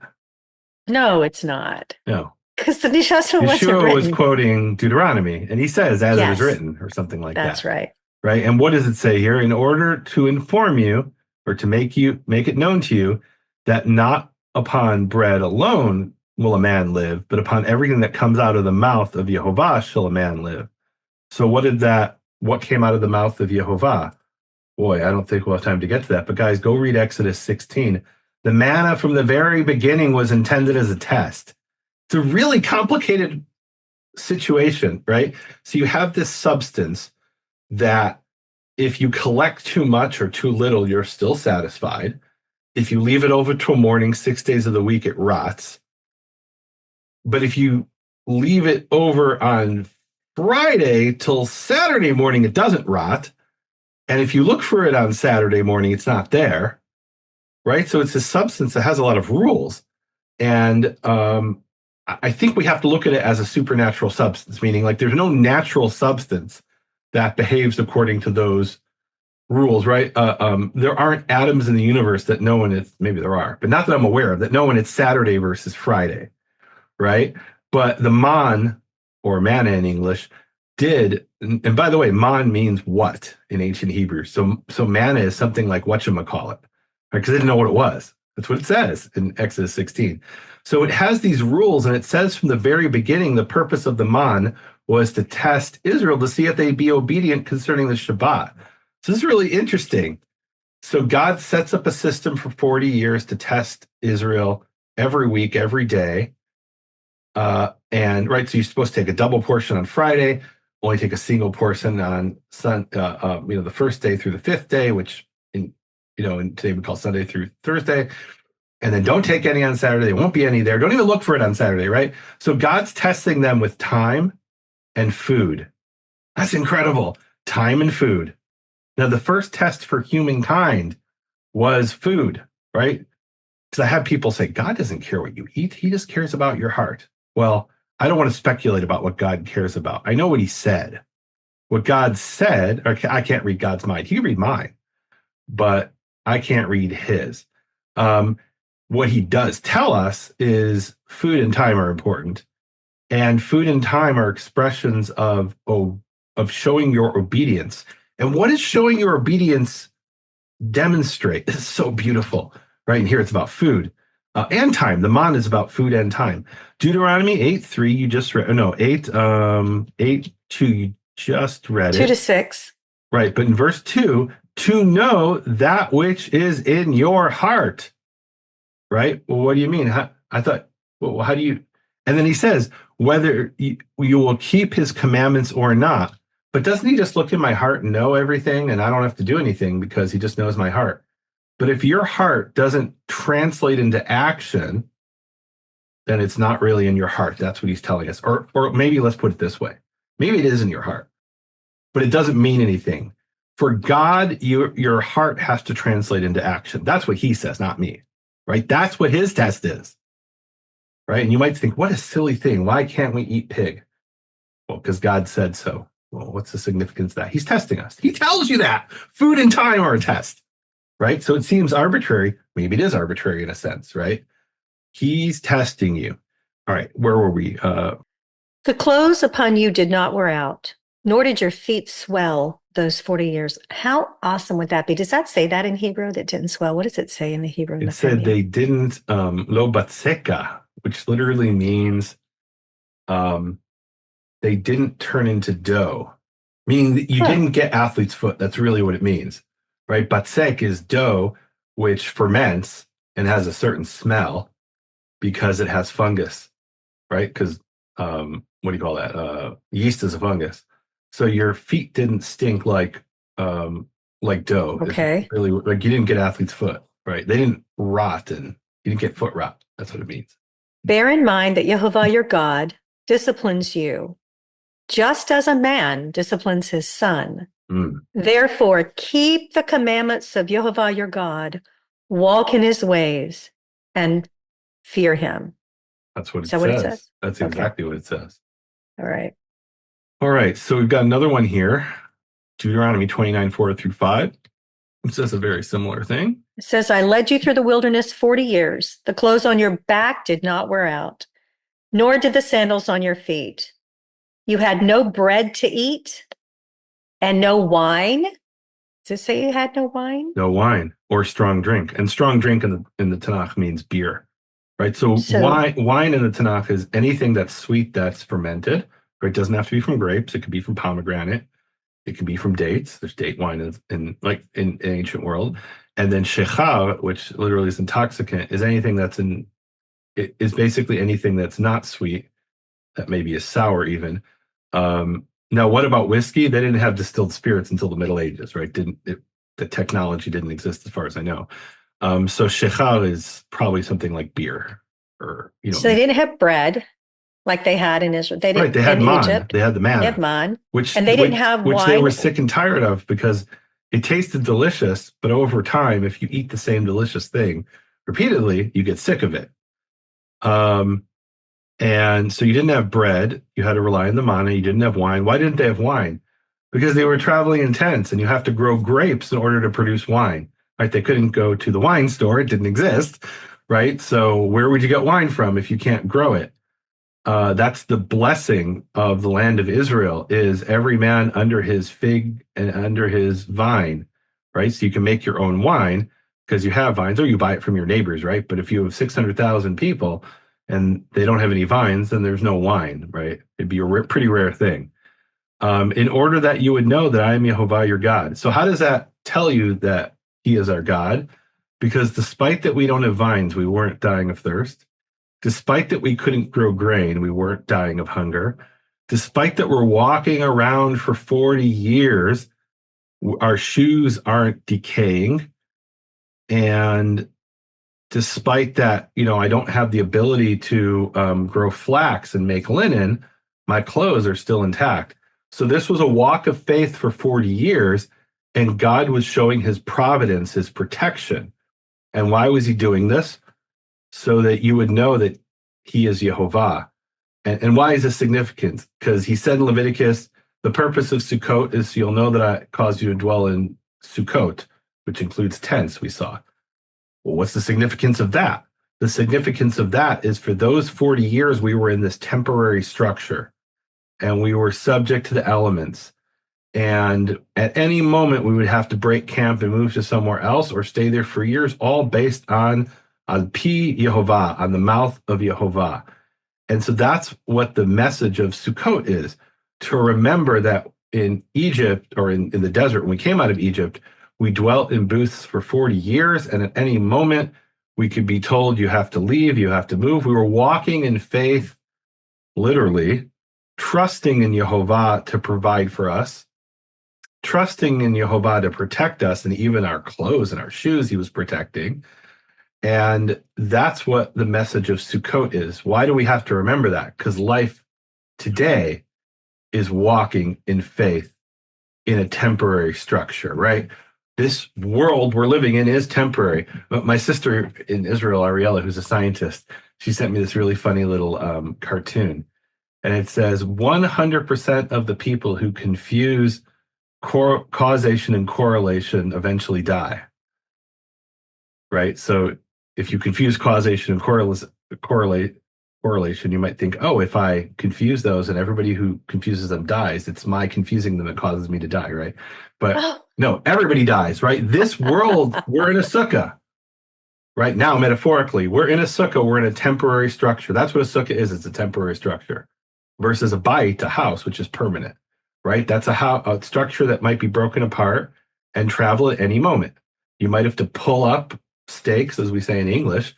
No, it's not. No. Because the New Testament wasn't Yeshua was written. Quoting Deuteronomy, and he says, as it is Yes. written, or something like that. That's right. Right. And what does it say here? In order to inform you, or to make it known to you, that not upon bread alone will a man live, but upon everything that comes out of the mouth of Jehovah shall a man live. So what came out of the mouth of Jehovah? Boy, I don't think we'll have time to get to that. But guys, go read Exodus 16. The manna from the very beginning was intended as a test. It's a really complicated situation, right? So you have this substance that if you collect too much or too little, you're still satisfied. If you leave it over till morning, 6 days of the week, it rots. But if you leave it over on Friday till Saturday morning, it doesn't rot. And if you look for it on Saturday morning, it's not there, right? So it's a substance that has a lot of rules. And I think we have to look at it as a supernatural substance, meaning like there's no natural substance that behaves according to those rules, right? There aren't atoms in the universe that know when it's, maybe there are, but not that I'm aware of, that know when it's Saturday versus Friday, right? But the man, or manna in English, did, and by the way, man means what in ancient Hebrew. So manna is something like whatchamacallit, right? Because they didn't know what it was. That's what it says in Exodus 16. So it has these rules, and it says from the very beginning the purpose of the man was to test Israel to see if they'd be obedient concerning the Shabbat. So this is really interesting. So God sets up a system for 40 years to test Israel every week, every day. And right, so you're supposed to take a double portion on Friday, only take a single portion on the first day through the fifth day, which and today we call Sunday through Thursday. And then don't take any on Saturday. There won't be any there. Don't even look for it on Saturday, right? So God's testing them with time and food. That's incredible. Time and food. Now, the first test for humankind was food, right? Because I have people say, God doesn't care what you eat. He just cares about your heart. Well, I don't want to speculate about what God cares about. I know what he said. What God said, or I can't read God's mind. He can read mine, but I can't read his. What he does tell us is food and time are important. And food and time are expressions of showing your obedience. And what does showing your obedience demonstrate? It's so beautiful, right? And here it's about food and time. The man is about food and time. Deuteronomy 8:3, you just read. No, 8:2, you just read it. 2 to 6. Right, but in verse 2, to know that which is in your heart. Right? Well, what do you mean? I thought, well, how do you? And then he says, whether you will keep his commandments or not. But doesn't he just look in my heart and know everything, and I don't have to do anything because he just knows my heart? But if your heart doesn't translate into action, then it's not really in your heart. That's what he's telling us. Or maybe let's put it this way. Maybe it is in your heart, but it doesn't mean anything. For God, your heart has to translate into action. That's what he says, not me. Right? That's what his test is. Right? And you might think, what a silly thing. Why can't we eat pig? Well, because God said so. Well, what's the significance of that? He's testing us. He tells you that. Food and time are a test. Right? So it seems arbitrary. Maybe it is arbitrary in a sense, right? He's testing you. All right. Where were we? The clothes upon you did not wear out, nor did your feet swell those 40 years. How awesome would that be? Does that say that in Hebrew, that didn't swell? What does it say in the Hebrew? It said they didn't, lo batseka, which literally means they didn't turn into dough, meaning that you didn't get athlete's foot. That's really what it means, right? Batsek is dough, which ferments and has a certain smell because it has fungus, right? Because what do you call that? Yeast is a fungus. So your feet didn't stink like dough. Okay. It's really, like you didn't get athlete's foot, right? They didn't rot and you didn't get foot rot. That's what it means. Bear in mind that Yehovah your God disciplines you, just as a man disciplines his son. Therefore, keep the commandments of Yehovah your God, walk in his ways, and fear him. That's what it says. What it says? That's exactly what it says. All right. All right. So we've got another one here, Deuteronomy 29:4-5. It says a very similar thing. It says, I led you through the wilderness 40 years. The clothes on your back did not wear out, nor did the sandals on your feet. You had no bread to eat and no wine. Does it say you had no wine? No wine or strong drink. And strong drink in the Tanakh means beer, right? So wine in the Tanakh is anything that's sweet that's fermented. Right? It doesn't have to be from grapes. It could be from pomegranate. It can be from dates. There's date wine in ancient world. And then shecha, which literally is intoxicant, is anything it is basically anything that's not sweet, that maybe is sour even. Now, what about whiskey? They didn't have distilled spirits until the Middle Ages, right? The technology didn't exist as far as I know. So shecha is probably something like beer, or So they didn't have bread like they had in Israel. They didn't. Right, they had man. Egypt. They had the manna. They had man, and they didn't have which wine. They were sick and tired of because it tasted delicious, but over time, if you eat the same delicious thing repeatedly, you get sick of it. And so you didn't have bread. You had to rely on the manna. You didn't have wine. Why didn't they have wine? Because they were traveling in tents, and you have to grow grapes in order to produce wine. Right? They couldn't go to the wine store. It didn't exist. Right? So where would you get wine from if you can't grow it? That's the blessing of the land of Israel, is every man under his fig and under his vine, right? So you can make your own wine, because you have vines, or you buy it from your neighbors, right? But if you have 600,000 people and they don't have any vines, then there's no wine, right? It'd be a pretty rare thing. In order that you would know that I am Yehovah your God. So how does that tell you that he is our God? Because despite that we don't have vines, we weren't dying of thirst. Despite that we couldn't grow grain, we weren't dying of hunger. Despite that we're walking around for 40 years, our shoes aren't decaying. And despite that, I don't have the ability to grow flax and make linen, my clothes are still intact. So this was a walk of faith for 40 years, and God was showing his providence, his protection. And why was he doing this? So that you would know that he is Yehovah. And why is this significant? Because he said in Leviticus, the purpose of Sukkot is so you'll know that I caused you to dwell in Sukkot, which includes tents, we saw. Well, what's the significance of that? The significance of that is for those 40 years, we were in this temporary structure and we were subject to the elements. And at any moment, we would have to break camp and move to somewhere else or stay there for years, all based on Pi Yehovah, on the mouth of Yehovah. And so that's what the message of Sukkot is, to remember that in Egypt, or in the desert, when we came out of Egypt, we dwelt in booths for 40 years. And at any moment, we could be told, you have to leave, you have to move. We were walking in faith, literally, trusting in Yehovah to provide for us, trusting in Yehovah to protect us, and even our clothes and our shoes, he was protecting. And that's what the message of Sukkot is. Why do we have to remember that? Because life today is walking in faith in a temporary structure, right? This world we're living in is temporary. But my sister in Israel, Ariella, who's a scientist, she sent me this really funny little cartoon. And it says 100% of the people who confuse causation and correlation eventually die, right? So if you confuse causation and correlation, you might think, oh, if I confuse those and everybody who confuses them dies, it's my confusing them that causes me to die, right? But no, everybody dies, right? This world, we're in a sukkah. Right now, metaphorically, we're in a sukkah, we're in a temporary structure. That's what a sukkah is. It's a temporary structure versus a bait, a house, which is permanent, right? That's a structure that might be broken apart and travel at any moment. You might have to pull up stakes, as we say in English,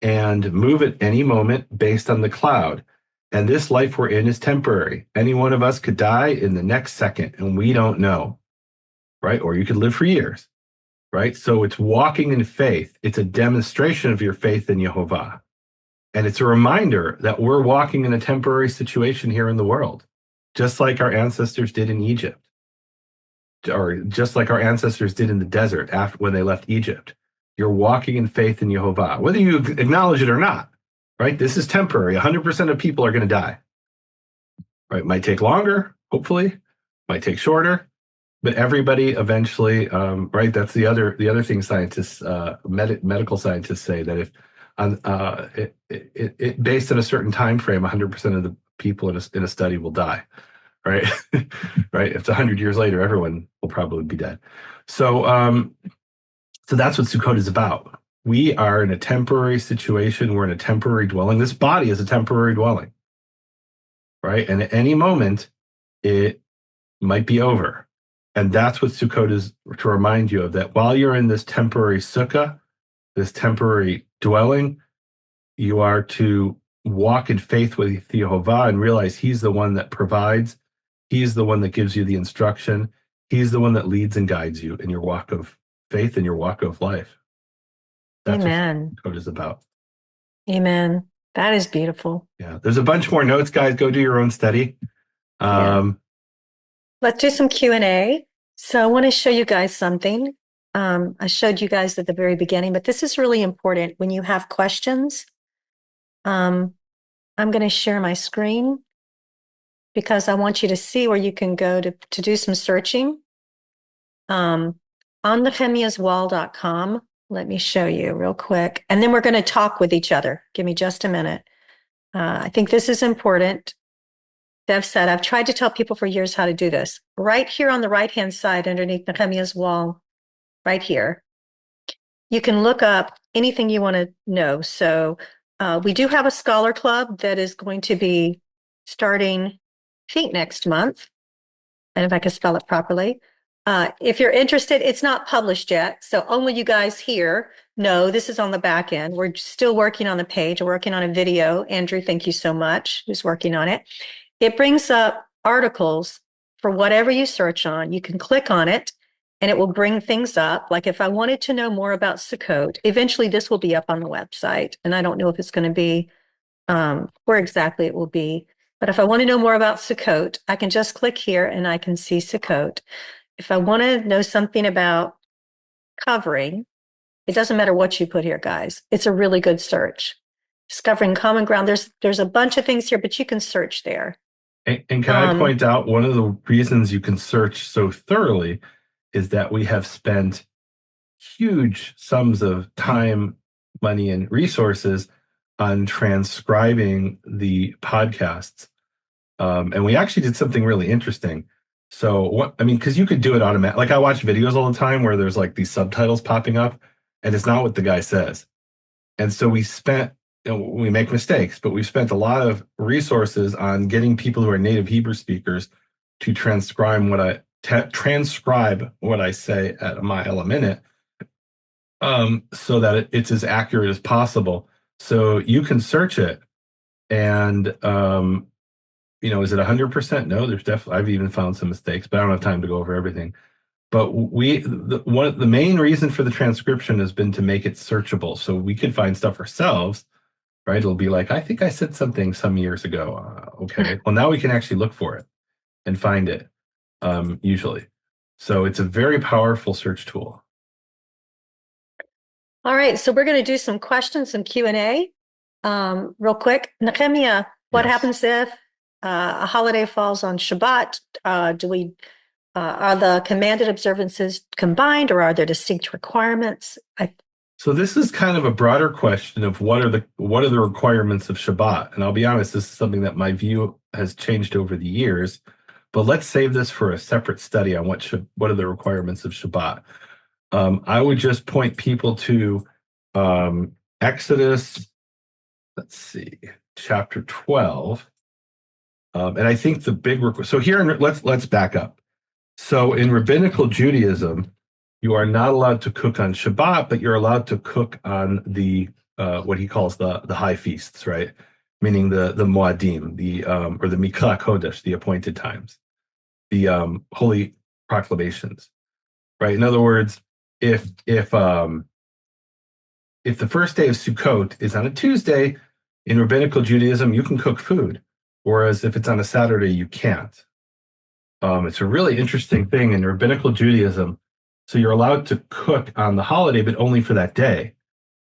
and move at any moment based on the cloud. And this life we're in is temporary. Any one of us could die in the next second, and we don't know, right? Or you could live for years. Right? So it's walking in faith. It's a demonstration of your faith in Yehovah. And it's a reminder that we're walking in a temporary situation here in the world, just like our ancestors did in Egypt, or just like our ancestors did in the desert after when they left Egypt. You're walking in faith in Yehovah, whether you acknowledge it or not, right? This is temporary. 100% of people are going to die, right? Might take longer, hopefully, might take shorter, but everybody eventually, right? That's the other thing scientists, medical scientists say, that if on it based on a certain time frame, 100% of the people in a study will die, right? Right? If it's 100 years later, everyone will probably be dead. So so that's what Sukkot is about. We are in a temporary situation. We're in a temporary dwelling. This body is a temporary dwelling, right? And at any moment, it might be over. And that's what Sukkot is, to remind you of, that while you're in this temporary sukkah, this temporary dwelling, you are to walk in faith with Yehovah and realize he's the one that provides. He's the one that gives you the instruction. He's the one that leads and guides you in your walk of faith and your walk of life. That's Amen. what Sukkot is about. Amen. That is beautiful. Yeah. There's a bunch more notes, guys. Go do your own study. Let's do some Q&A. So I want to show you guys something. I showed you guys at the very beginning, but this is really important. When you have questions, I'm going to share my screen because I want you to see where you can go to do some searching. On nehemiaswall.com, let me show you real quick. And then we're going to talk with each other. Give me just a minute. I think this is important. Dev said, I've tried to tell people for years how to do this. Right here on the right-hand side underneath Nehemia's wall, right here, you can look up anything you want to know. So we do have a scholar club that is going to be starting, I think, next month. And if I can spell it properly. If you're interested, it's not published yet. So only you guys here know this is on the back end. We're still working on the page. We're working on a video. Andrew, thank you so much, who's working on it. It brings up articles for whatever you search on. You can click on it and it will bring things up. Like if I wanted to know more about Sukkot, eventually this will be up on the website. And I don't know if it's going to be where exactly it will be. But if I want to know more about Sukkot, I can just click here and I can see Sukkot. If I want to know something about covering, it doesn't matter what you put here, guys. It's a really good search. Discovering common ground. There's a bunch of things here, but you can search there. And can I point out one of the reasons you can search so thoroughly is that we have spent huge sums of time, money, and resources on transcribing the podcasts. And we actually did something really interesting. So what, I mean, because you could do it automatic. Like I watch videos all the time where there's like these subtitles popping up and it's not what the guy says. And so we spent, we make mistakes, but we spent a lot of resources on getting people who are native Hebrew speakers to transcribe what I say at a mile a minute, so that it's as accurate as possible. So you can search it, and is it 100%? No, there's definitely. I've even found some mistakes, but I don't have time to go over everything. But the main reason for the transcription has been to make it searchable, so we could find stuff ourselves. Right? It'll be like, I think I said something some years ago. Okay, well now we can actually look for it and find it. Usually, so it's a very powerful search tool. All right, so we're going to do some questions, some Q&A real quick. Nehemia, what Yes. happens if a holiday falls on Shabbat? Are the commanded observances combined or are there distinct requirements? So this is kind of a broader question of what are the requirements of Shabbat? And I'll be honest, this is something that my view has changed over the years. But let's save this for a separate study on what are the requirements of Shabbat. I would just point people to Exodus, let's see, chapter 12. And I think the big so here, let's back up. So in rabbinical Judaism, you are not allowed to cook on Shabbat, but you're allowed to cook on the what he calls the high feasts, right? Meaning the Moadim, or the Mikra Kodesh, the appointed times, the holy proclamations, right? In other words, if the first day of Sukkot is on a Tuesday, in rabbinical Judaism, you can cook food, whereas if it's on a Saturday, you can't. It's a really interesting thing in rabbinical Judaism. So you're allowed to cook on the holiday, but only for that day.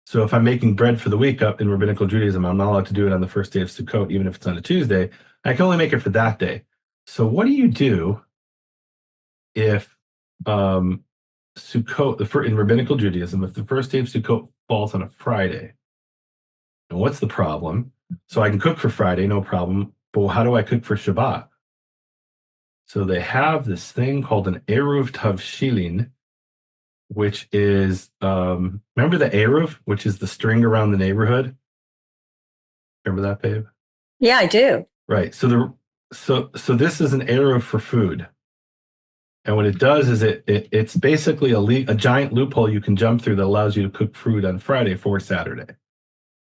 So if I'm making bread for the week up in rabbinical Judaism, I'm not allowed to do it on the first day of Sukkot, even if it's on a Tuesday. I can only make it for that day. So what do you do if Sukkot, in rabbinical Judaism, if the first day of Sukkot falls on a Friday? And what's the problem? So I can cook for Friday, no problem. But how do I cook for Shabbat? So they have this thing called an Eruv Tavshilin, which is, remember the Eruv, which is the string around the neighborhood? Remember that, babe? Yeah, I do. Right. So this is an Eruv for food. And what it does is it's basically a giant loophole you can jump through that allows you to cook food on Friday for Saturday.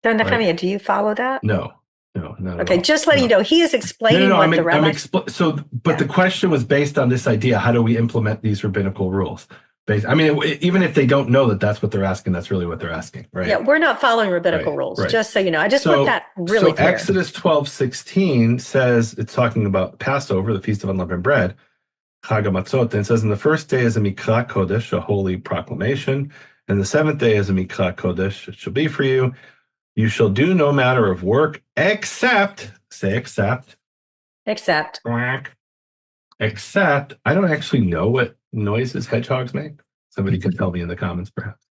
So Nehemia, Right? do you follow that? No, not at Okay, all. just letting you know, he is explaining what the rabbis. The question was based on this idea: how do we implement these rabbinical rules? Even if they don't know that that's what they're asking, that's really what they're asking, right? Yeah, we're not following rabbinical rules, right. Just so you know. I just want that really clear. Exodus 12:16 says, it's talking about Passover, the Feast of Unleavened Bread, Chag HaMatzot, and it says, in the first day is a Mikra Kodesh, a holy proclamation, and the seventh day is a Mikra Kodesh, it shall be for you. You shall do no matter of work except, say except. Except, I don't actually know what noises hedgehogs make. Somebody can tell me in the comments, perhaps.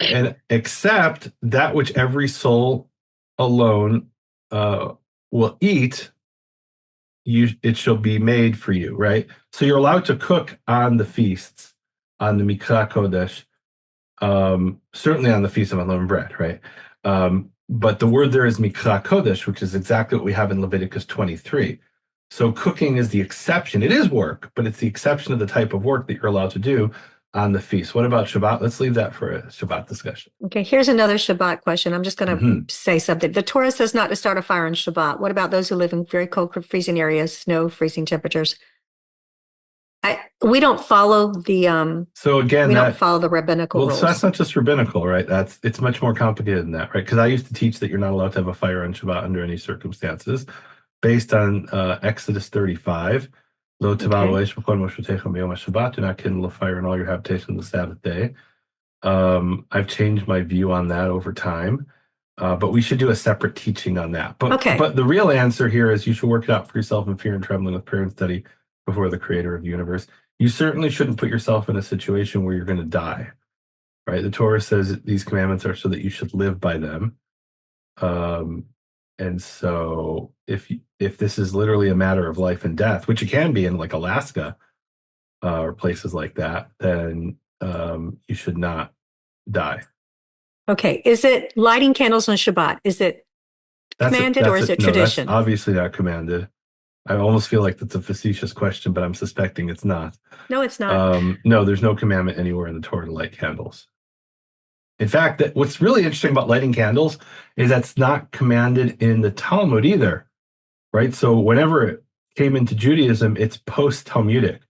And except that which every soul alone will eat, it shall be made for you, right? So you're allowed to cook on the feasts, on the Mikra Kodesh, Certainly on the Feast of Unleavened Bread, right? But the word there is mikra kodesh, which is exactly what we have in Leviticus 23. So cooking is the exception. It is work, but it's the exception of the type of work that you're allowed to do on the feast. What about Shabbat? Let's leave that for a Shabbat discussion. Okay, here's another Shabbat question. I'm just going Hmm. to say something. The Torah says not to start a fire on Shabbat. What about those who live in very cold, freezing areas, snow, freezing temperatures? We don't follow the So again, we don't follow the rabbinical well, so that's rules. not just rabbinical, right? It's much more complicated than that, right? Because I used to teach that you're not allowed to have a fire on Shabbat under any circumstances, based on Exodus 35. Lo tavah Okay. v'esh b'chol moshetecha b'yom HaShabbat. Do not kindle a fire in all your habitation on the Sabbath day. I've changed my view on that over time, but we should do a separate teaching on that. Okay. But the real answer here is you should work it out for yourself in fear and trembling with prayer and study before the Creator of the universe. You certainly shouldn't put yourself in a situation where you're going to die, right? The Torah says that these commandments are so that you should live by them. Um, and so if this is literally a matter of life and death, which it can be in like Alaska or places like that, then you should not die. Okay. Is it lighting candles on Shabbat? Is it commanded or is it No, that's tradition? obviously not commanded. I almost feel like that's a facetious question, but I'm suspecting it's not. No, it's not. No, there's no commandment anywhere in the Torah to light candles. In fact, what's really interesting about lighting candles is that's not commanded in the Talmud either, right? So whenever it came into Judaism, it's post-Talmudic.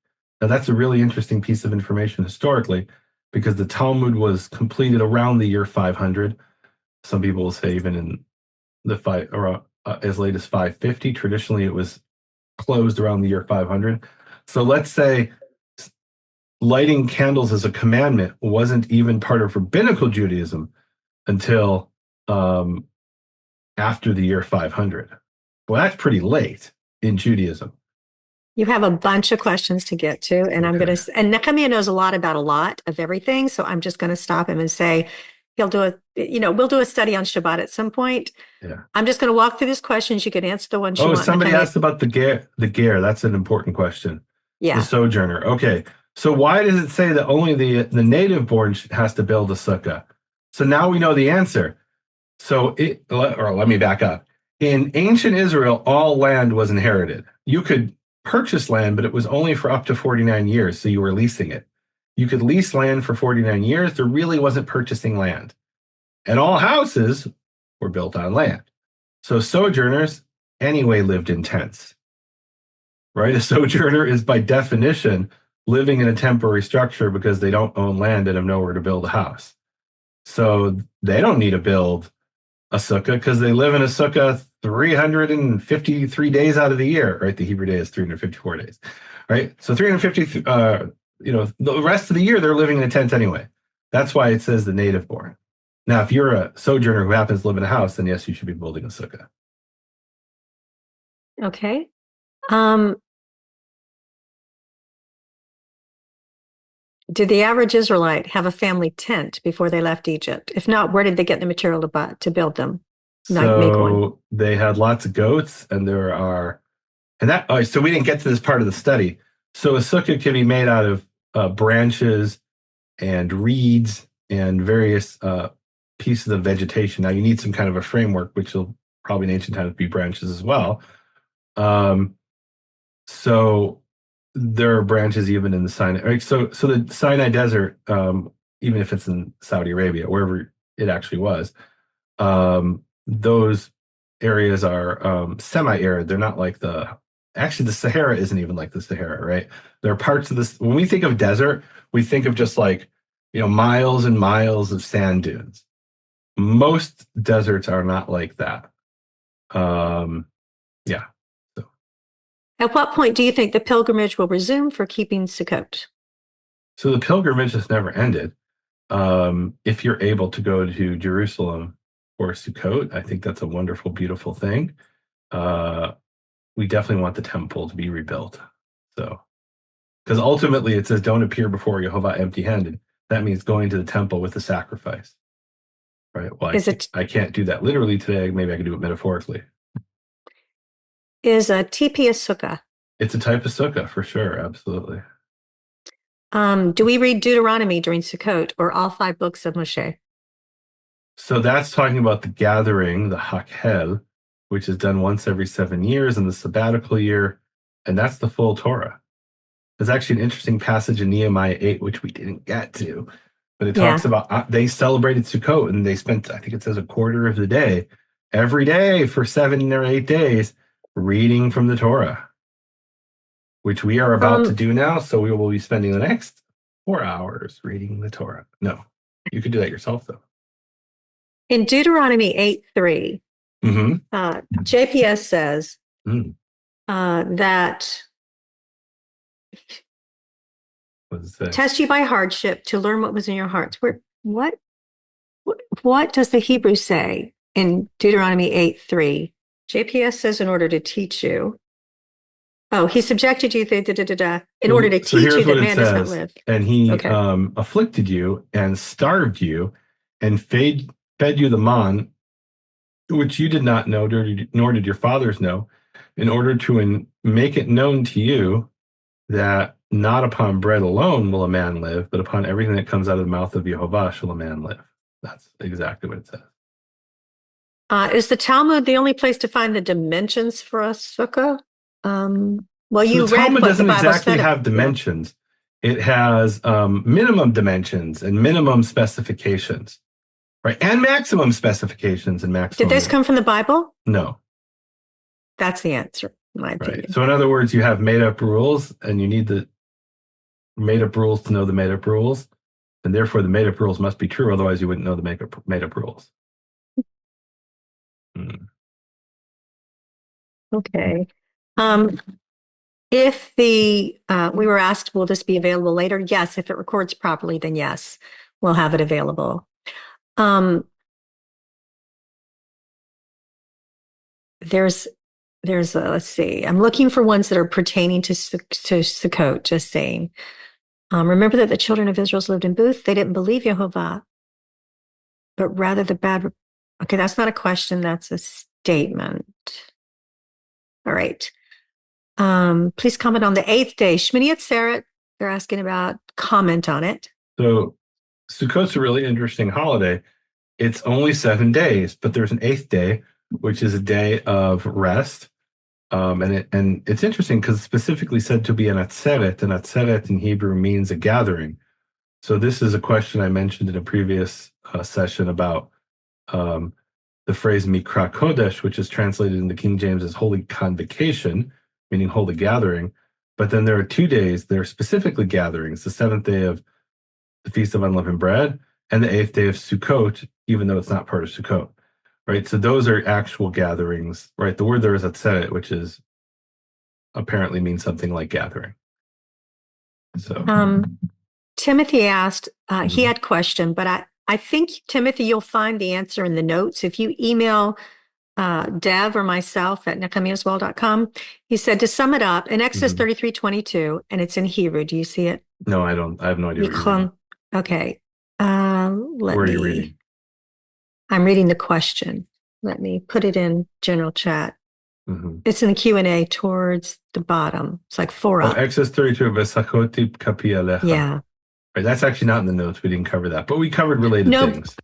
Now that's a really interesting piece of information historically, because the Talmud was completed around the year 500. Some people will say even in the five or as late as 550. Traditionally, it was closed around the year 500. So let's say lighting candles as a commandment wasn't even part of rabbinical Judaism until after the year 500. Well, that's pretty late in Judaism. You have a bunch of questions to get to, and Okay. and Nehemia knows a lot about a lot of everything. So I'm just going to stop him and say he'll do we'll do a study on Shabbat at some point. Yeah. I'm just going to walk through these questions. You can answer the ones you Oh, want, somebody Nehemia. asked about the ger. The ger. That's an important question. The Yeah. sojourner. Okay. So why does it say that only the native born has to build a sukkah? So now we know the answer. Or let me back up. In ancient Israel, all land was inherited. You could purchase land, but it was only for up to 49 years, so you were leasing it. You could lease land for 49 years. There really wasn't purchasing land. And all houses were built on land. So sojourners anyway lived in tents, right? A sojourner is by definition living in a temporary structure because they don't own land and have nowhere to build a house. So they don't need to build a sukkah because they live in a sukkah 353 days out of the year, right? The Hebrew day is 354 days, right? So 350, the rest of the year they're living in a tent anyway. That's why it says the native born. Now, if you're a sojourner who happens to live in a house, then yes, you should be building a sukkah. Okay. Um, did the average Israelite have a family tent before they left Egypt? If not, where did they get the material to build them? Like make one. So they had lots of goats, and there are, and that, oh, so we didn't get to this part of the study. So a sukkah can be made out of branches and reeds and various pieces of vegetation. Now you need some kind of a framework, which will probably in ancient times be branches as well. Um, so there are branches even in the Sinai. Right? So the Sinai Desert, even if it's in Saudi Arabia, wherever it actually was, those areas are semi-arid. They're not like actually the Sahara isn't even like the Sahara, right? There are parts of this, when we think of desert, we think of just like, miles and miles of sand dunes. Most deserts are not like that. Yeah. So, At what point do you think the pilgrimage will resume for keeping Sukkot? so the pilgrimage has never ended. If you're able to go to Jerusalem for Sukkot, I think that's a wonderful, beautiful thing. We definitely want the temple to be rebuilt. So, because ultimately it says, "Don't appear before Jehovah empty-handed." That means going to the temple with a sacrifice, right? Well, Is it I can't do that literally today. Maybe I can do it metaphorically. is a TP a sukkah? It's a type of sukkah for sure, absolutely. Do we read Deuteronomy during Sukkot or all 5 books of Moshe? So that's talking about the gathering, the Hakhel, which is done once every 7 years in the sabbatical year, and that's the full Torah. There's actually an interesting passage in Nehemiah 8, which we didn't get to, but it talks Yeah. about they celebrated Sukkot and they spent, I think it says, a quarter of the day every day for 7 or 8 days reading from the Torah, which we are about to Um, do now. So we will be spending the next 4 hours reading the Torah. No, you could do that yourself, though. in Deuteronomy 8:3, Mm-hmm. JPS says Mm. that What does it say? test you by hardship to learn what was in your hearts. What does the Hebrew say in Deuteronomy 8:3? JPS says in order to teach you. Oh, he subjected you in order to So teach you here's what that it man does not says. live. And he Okay. afflicted you and starved you and fed you the man, which you did not know, nor did your fathers know, in order to make it known to you that not upon bread alone will a man live, but upon everything that comes out of the mouth of Jehovah shall a man live. That's exactly what it says. Is the Talmud the only place to find the dimensions for a sukkah? Well, So you the read Talmud what the doesn't Bible exactly said. have Yeah. dimensions. It has minimum dimensions and minimum specifications, right? And maximum specifications and Did maximum. this come from the Bible? No, That's the answer, in my right. opinion. So in other words, you have made up rules and you need the made up rules to know the made up rules. And therefore the made up rules must be true. Otherwise you wouldn't know the made up rules. Hmm. Okay. Um, if we were asked, will this be available later? Yes. If it records properly, then yes, we'll have it available. Um, there's, let's see, I'm looking for ones that are pertaining to Sukkot, just saying. Remember that the children of Israel lived in booths. They didn't believe Jehovah, but rather the bad. Okay, that's not a question. That's a statement. All right. Please comment on the 8th day. Shmini Atzeret, they're asking about, comment on it. So Sukkot's a really interesting holiday. It's only 7 days, but there's an eighth day, which is a day of rest. And it's interesting because it's specifically said to be an atzeret. An atzeret in Hebrew means a gathering. So this is a question I mentioned in a previous session about um, the phrase mikra kodesh, which is translated in the King James as holy convocation, meaning holy gathering. But then there are 2 days that are specifically gatherings: the seventh day of the Feast of Unleavened Bread and the eighth day of Sukkot, even though it's not part of Sukkot. Right. So those are actual gatherings, right? The word there is atzeret, which is apparently means something like gathering. So Timothy asked, he mhm. had question, but I think, Timothy, you'll find the answer in the notes. If you email Dev or myself at nehemiaswell.com, he said, to sum it up, in Exodus Mhm. 33:22, and it's in Hebrew. Do you see it? No, I don't. I have no idea what you're reading. Michon. Okay. Where are you reading? I'm reading the question. Let me put it in general chat. Mhm. It's in the Q&A towards the bottom. It's like 4 Oh, up. Exodus 32, Vesachoti kapi alecha. Yeah. Right, that's actually not in the notes. We didn't cover that, but we covered related No, things.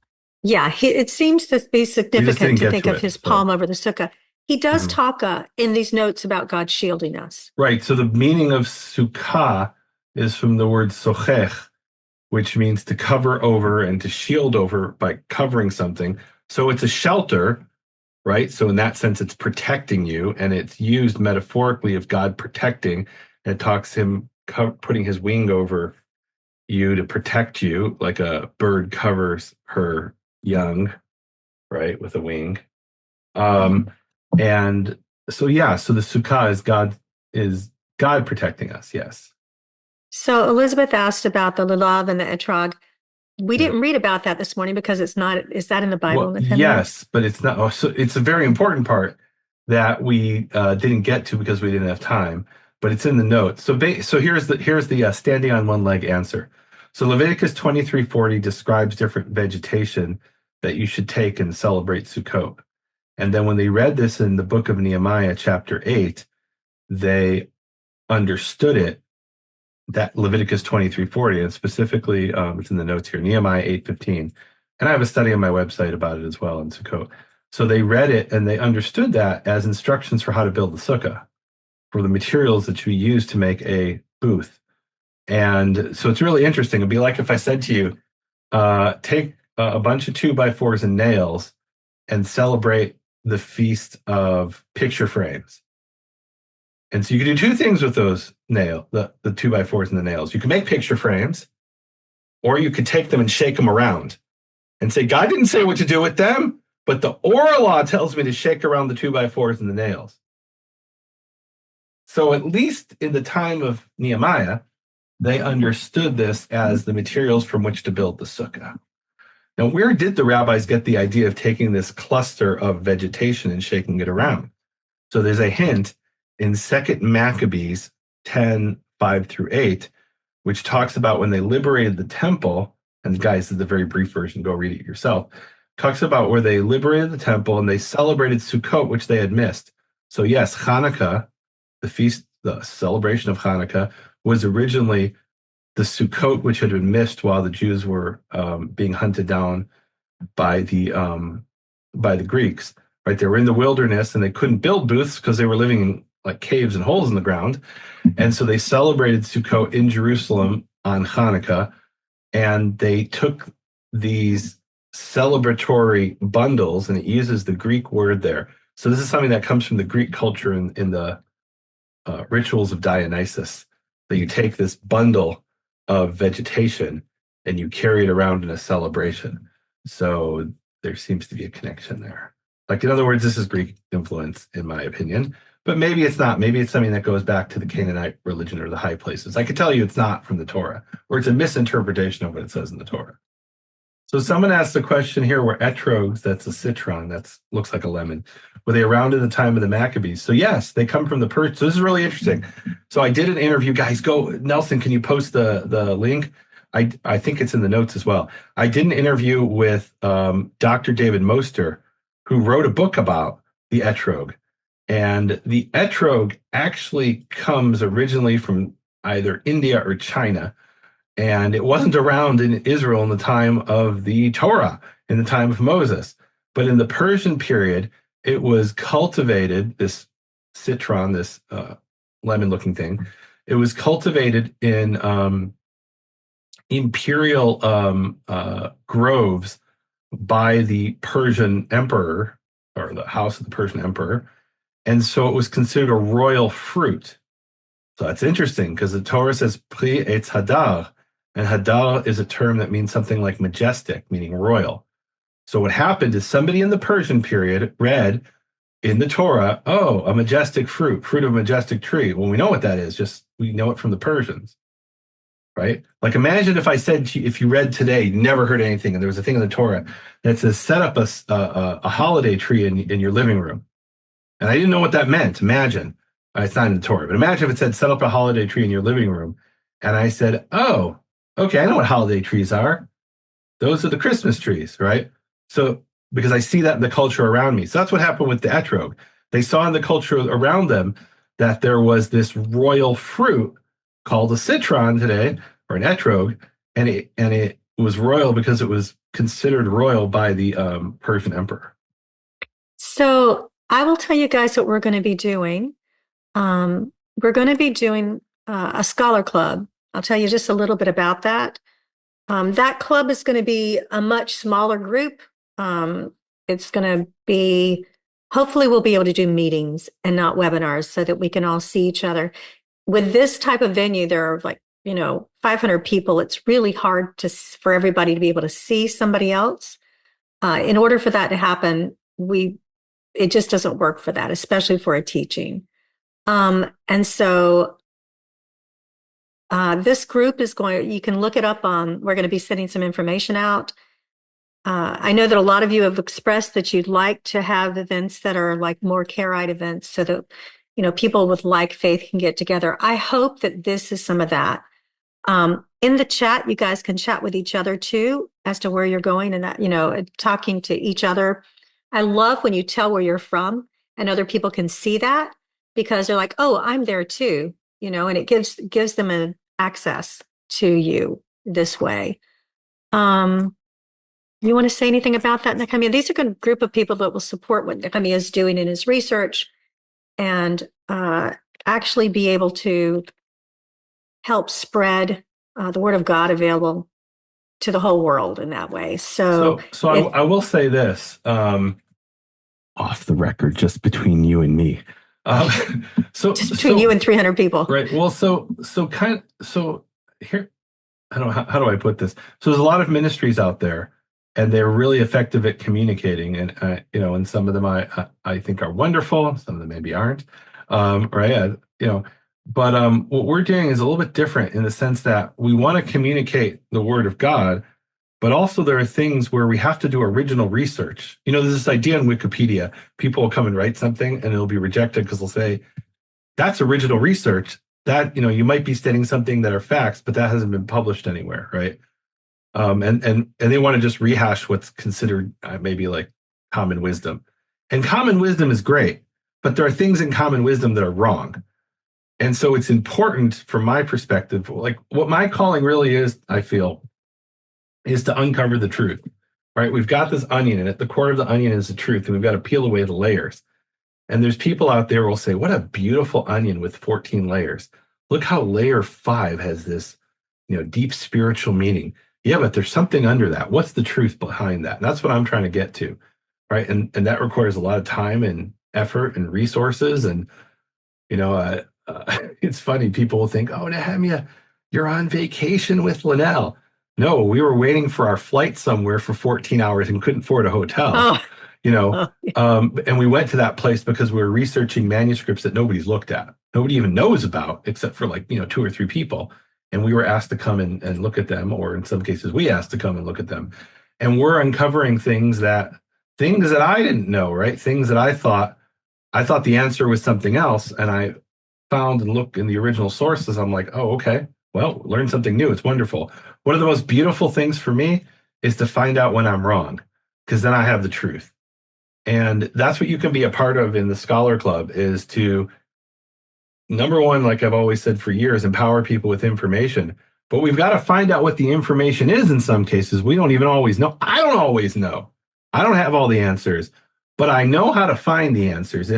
yeah, it seems to be We just significant didn't to get think to of it. his So, palm over the sukkah. He does mhm. talk in these notes about God shielding us. Right. So the meaning of sukkah is from the word sochech, which means to cover over and to shield over by covering something. So it's a shelter, right? So in that sense, it's protecting you, and it's used metaphorically of God protecting. And it talks him putting his wing over you to protect you, like a bird covers her young, right, with a wing. Um, and so yeah, so the sukkah is God protecting us. Yes. So Elizabeth asked about the lulav and the etrog. We Yeah. didn't read about that this morning because it's not, is that in the Bible, Well, Nehemia? yes, but it's not. Oh, so it's a very important part that we didn't get to because we didn't have time. But it's in the notes. So so here's the standing on one leg answer. So Leviticus 23:40 describes different vegetation that you should take and celebrate Sukkot. And then when they read this in the book of Nehemiah, chapter 8, they understood it that Leviticus 23:40, and specifically, it's in the notes here, Nehemiah 8:15. And I have a study on my website about it as well in Sukkot. So they read it and they understood that as instructions for how to build the sukkah, for the materials that you use to make a booth. And so it's really interesting. It'd be like if I said to you, take a bunch of 2x4s and nails and celebrate the feast of picture frames. And so you can do two things with those the 2x4s and the nails. You can make picture frames, or you could take them and shake them around and say, God didn't say what to do with them, but the oral law tells me to shake around the 2x4s and the nails. So at least in the time of Nehemiah, they understood this as the materials from which to build the sukkah. Now, where did the rabbis get the idea of taking this cluster of vegetation and shaking it around? So there's a hint in 2 Maccabees 10:5-8, which talks about when they liberated the temple, and guys, this is the very brief version, go read it yourself, talks about where they liberated the temple and they celebrated Sukkot, which they had missed. So yes, Hanukkah, the feast, the celebration of Hanukkah, was originally the Sukkot, which had been missed while the Jews were being hunted down by the Greeks. Right, they were in the wilderness and they couldn't build booths because they were living in like caves and holes in the ground, and so they celebrated Sukkot in Jerusalem on Hanukkah, and they took these celebratory bundles, and it uses the Greek word there. So this is something that comes from the Greek culture in the rituals of Dionysus, that you take this bundle of vegetation and you carry it around in a celebration. So there seems to be a connection there. Like, in other words, this is Greek influence, in my opinion, but maybe it's not. Maybe it's something that goes back to the Canaanite religion or the high places. I could tell you it's not from the Torah, or it's a misinterpretation of what it says in the Torah. So someone asked a question here where etrogs, that's a citron, that looks like a lemon, were they around in the time of the Maccabees? So yes, they come from the Persian. So this is really interesting. So I did an interview, guys. Go, Nelson, can you post the link? I think it's in the notes as well. I did an interview with Dr. David Moster, who wrote a book about the etrog. And the etrog actually comes originally from either India or China. And it wasn't around in Israel in the time of the Torah, in the time of Moses. But in the Persian period, it was cultivated, this citron, this lemon-looking thing. It was cultivated in imperial groves by the Persian emperor, or the house of the Persian emperor. And so it was considered a royal fruit. So that's interesting because the Torah says Pri Etz Hadar, and Hadar is a term that means something like majestic, meaning royal. So what happened is somebody in the Persian period read in the Torah, oh, a majestic fruit, fruit of a majestic tree. Well, we know what that is, just we know it from the Persians, right? Like, imagine if I said to you, if you read today, you never heard anything, and there was a thing in the Torah that says set up a holiday tree in your living room. And I didn't know what that meant. Imagine, it's not in the Torah, but imagine if it said set up a holiday tree in your living room. And I said, oh, okay, I know what holiday trees are. Those are the Christmas trees, right? So, because I see that in the culture around me. So that's what happened with the etrog. They saw in the culture around them that there was this royal fruit called a citron today, or an etrog, and it was royal because it was considered royal by the Persian emperor. So I will tell you guys what we're going to be doing. We're going to be doing a scholar club. I'll tell you just a little bit about that. That club is going to be a much smaller group. It's going to be, hopefully we'll be able to do meetings and not webinars so that we can all see each other. With this type of venue, there are 500 people. It's really hard for everybody to be able to see somebody else. In order for that to happen, it just doesn't work for that, especially for a teaching. And so this group you can look it up we're going to be sending some information out. I know that a lot of you have expressed that you'd like to have events that are like more Karaite events so that, people with like faith can get together. I hope that this is some of that. In the chat, you guys can chat with each other too, as to where you're going and that, talking to each other. I love when you tell where you're from and other people can see that because they're like, oh, I'm there too, and it gives them access to you this way. You want to say anything about that, Nehemia? These are a group of people that will support what Nehemia is doing in his research and actually be able to help spread the word of God available to the whole world in that way. So I will say this, off the record, just between you and me. Um, just between you and 300 people. Right. Well, so here, I don't know, how do I put this? So there's a lot of ministries out there, and they're really effective at communicating, and and some of them I think are wonderful, some of them maybe aren't, right? But what we're doing is a little bit different in the sense that we want to communicate the word of God, but also there are things where we have to do original research. There's this idea in Wikipedia, people will come and write something and it'll be rejected because they'll say, that's original research. That, you might be stating something that are facts, but that hasn't been published anywhere, right? And they want to just rehash what's considered maybe like common wisdom. And common wisdom is great, but there are things in common wisdom that are wrong. And so it's important from my perspective, like what my calling really is, I feel, is to uncover the truth, right? We've got this onion, and at the core of the onion is the truth, and we've got to peel away the layers. And there's people out there who will say, what a beautiful onion with 14 layers. Look how layer 5 has this, deep spiritual meaning. Yeah, but there's something under that. What's the truth behind that? And that's what I'm trying to get to, right? And that requires a lot of time and effort and resources. And, it's funny. People will think, oh, Nehemia, you're on vacation with Linnell. No, we were waiting for our flight somewhere for 14 hours and couldn't afford a hotel. Oh. And we went to that place because we were researching manuscripts that nobody's looked at. Nobody even knows about, except for like, 2 or 3 people. And we were asked to come and look at them, or in some cases, we asked to come and look at them. And we're uncovering things that I didn't know, right? Things that I thought the answer was something else. And I found and looked in the original sources. I'm like, oh, okay, well, learn something new. It's wonderful. One of the most beautiful things for me is to find out when I'm wrong, because then I have the truth. And that's what you can be a part of in the Scholar Club, is to, number one, like I've always said for years, empower people with information. But we've got to find out what the information is in some cases. We don't even always know. I don't always know. I don't have all the answers, but I know how to find the answers.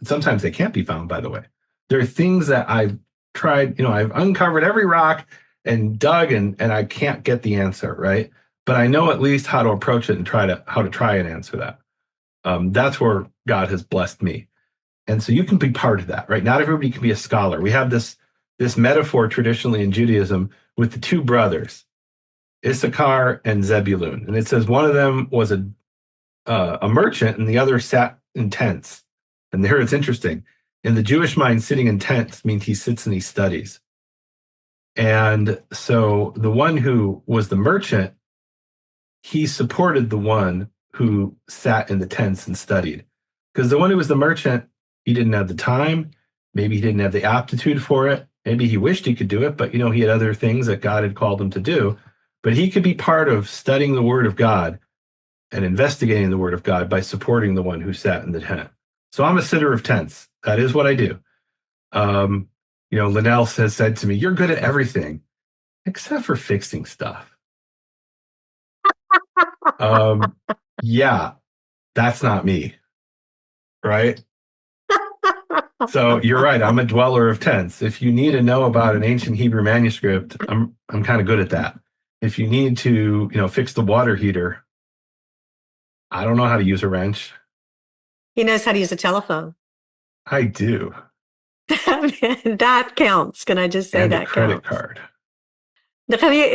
Sometimes they can't be found, by the way. There are things that I've tried, I've uncovered every rock and dug and I can't get the answer, right? But I know at least how to approach it and how to try and answer that. That's where God has blessed me. And so you can be part of that, right? Not everybody can be a scholar. We have this metaphor traditionally in Judaism with the 2 brothers, Issachar and Zebulun. And it says one of them was a merchant and the other sat in tents. And there it's interesting. In the Jewish mind, sitting in tents means he sits and he studies. And so the one who was the merchant, he supported the one who sat in the tents and studied. Because the one who was the merchant, he didn't have the time. Maybe he didn't have the aptitude for it. Maybe he wished he could do it, but he had other things that God had called him to do. But he could be part of studying the Word of God and investigating the Word of God by supporting the one who sat in the tent. So I'm a sitter of tents. That is what I do. Linnell has said to me, you're good at everything except for fixing stuff. Yeah, that's not me. Right? So you're right. I'm a dweller of tents. If you need to know about an ancient Hebrew manuscript, I'm kind of good at that. If you need to, fix the water heater, I don't know how to use a wrench. He knows how to use a telephone. I do. That counts. Can I just say and that a credit counts? card. Nehemia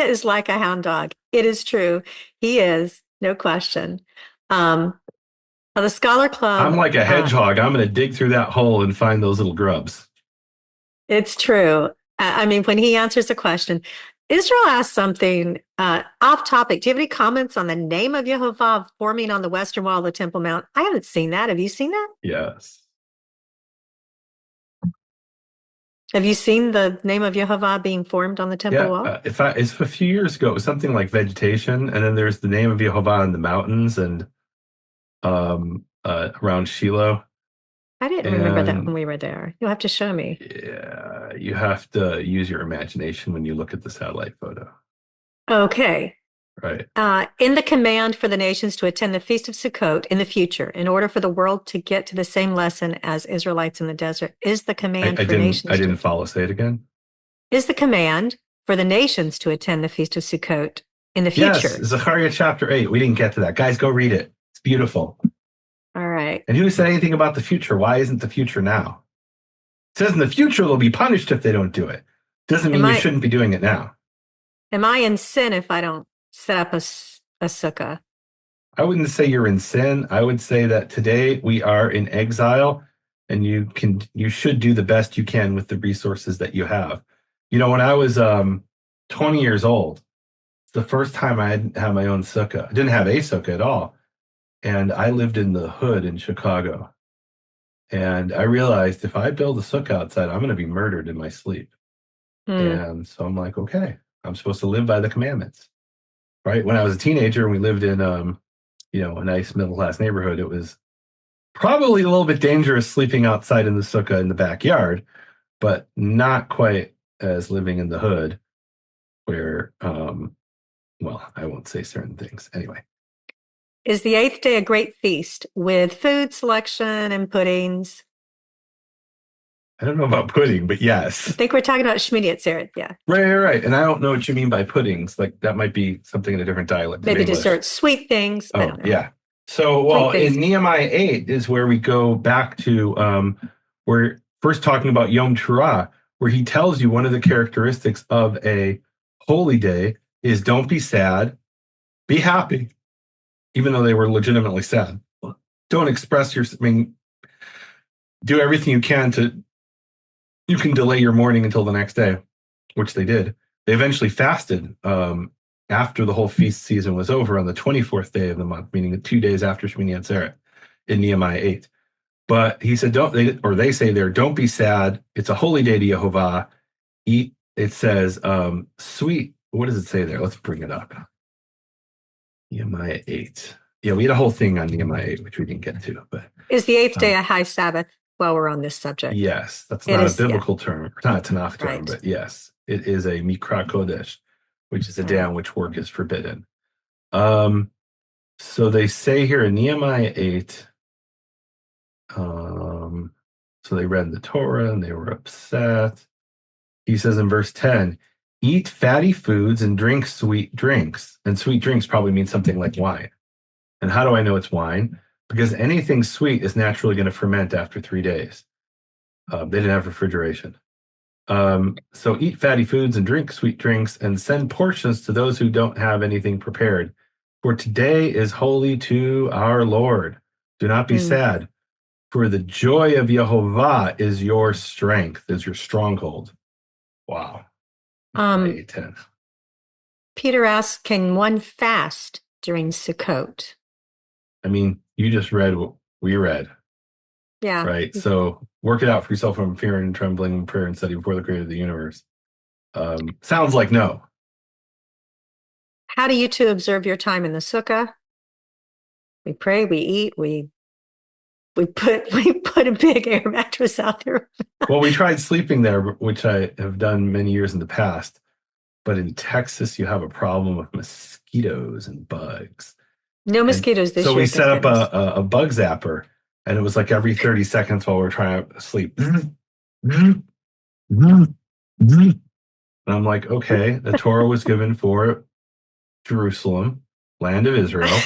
is like a hound dog. It is true. He is, no question. The Scholar Club. I'm like a hedgehog. I'm going to dig through that hole and find those little grubs. It's true. I mean, when he answers a question, Israel asked something off topic. Do you have any comments on the name of Yehovah forming on the western wall of the Temple Mount? I haven't seen that. Have you seen that? Yes. Have you seen the name of Yehovah being formed on the temple wall? It's a few years ago. It was something like vegetation, and then there's the name of Yehovah in the mountains and around Shiloh. I didn't remember that when And we were there. You'll have to show me. yeah, you have to use your imagination when you look at the satellite photo, Okay. right? In the command for the nations to attend the Feast of Sukkot in the future, in order for the world to get to the same lesson as Israelites in the desert, is the command for I nations to didn't attend. follow. Say it again. Is the command for the nations to attend the Feast of Sukkot in the Yes, future? Zechariah chapter 8. We didn't get to that. Guys, go read it. It's beautiful. All right. And who said anything about the future? Why isn't the future now? It says in the future they'll be punished if they don't do it. Doesn't Am mean you I shouldn't be doing it now. am I in sin if I don't set up a sukkah? I wouldn't say you're in sin. I would say that today we are in exile and you should do the best you can with the resources that you have. You know, when I was 20 years old, it's the first time I had my own sukkah. I didn't have a sukkah at all. And I lived in the hood in Chicago. And I realized if I build a sukkah outside, I'm going to be murdered in my sleep. Hmm. And so I'm like, okay, I'm supposed to live by the commandments, right? When I was a teenager and we lived in, a nice middle class neighborhood, it was probably a little bit dangerous sleeping outside in the sukkah in the backyard, but not quite as living in the hood where, well, I won't say certain things. Anyway, Is the eighth day a great feast with food selection and puddings? I don't know about pudding, but I yes. think we're talking about Shmini Atzeret. Yeah. Right, right, right. And I don't know what you mean by puddings. Like that might be something in a different dialect of Maybe English. desserts, sweet things. I Oh, don't know. yeah. So, Sweet well, things. in Nehemiah 8 is where we go back to we're first talking about Yom Teruah, where he tells you one of the characteristics of a holy day is don't be sad, be happy, even though they were legitimately sad. Don't express your, I mean, do everything you can to, you can delay your mourning until the next day, which they did. They eventually fasted after the whole feast season was over on the 24th day of the month, meaning the 2 days after Shmini Atzeret in Nehemiah 8. But he said, don't they, or they say there, don't be sad. It's a holy day to Yehovah. Eat, it says, sweet. What does it say there? Let's bring it up. Nehemiah 8. Yeah, we had a whole thing on Nehemiah 8, which we didn't get to. But Is the eighth day a high Sabbath while we're on this subject? yes, that's It not a is. Yeah. biblical term, or not a Tanakh term, Right. but yes, it is a Mikra Kodesh, which is a day Right. on which work is forbidden. Um, so they say here in Nehemiah 8, so they read the Torah and they were upset. He says in verse 10, eat fatty foods and drink sweet drinks. And sweet drinks probably means something like wine. And how do I know it's wine? Because anything sweet is naturally going to ferment after 3 days. They didn't have refrigeration. So eat fatty foods and drink sweet drinks and send portions to those who don't have anything prepared. For today is holy to our Lord. Do not be Mm. sad, for the joy of Yehovah is your strength, is your stronghold. Wow. Um, 8:10. Peter asks, can one fast during Sukkot? I mean, you just read what we read, Yeah. right? So work it out for yourself from fear and trembling and prayer and study before the creator of the universe. Sounds like no. How do you two observe your time in the Sukkah? We pray, we eat, we put we put a big air mattress out there. Well, we tried sleeping there, which I have done many years in the past. But in Texas, you have a problem with mosquitoes and bugs. No And mosquitoes so this we year, set thank up goodness. a bug zapper, and it was like every 30 seconds while we are trying to sleep. And I'm like, okay, the Torah was given for Jerusalem, land of Israel.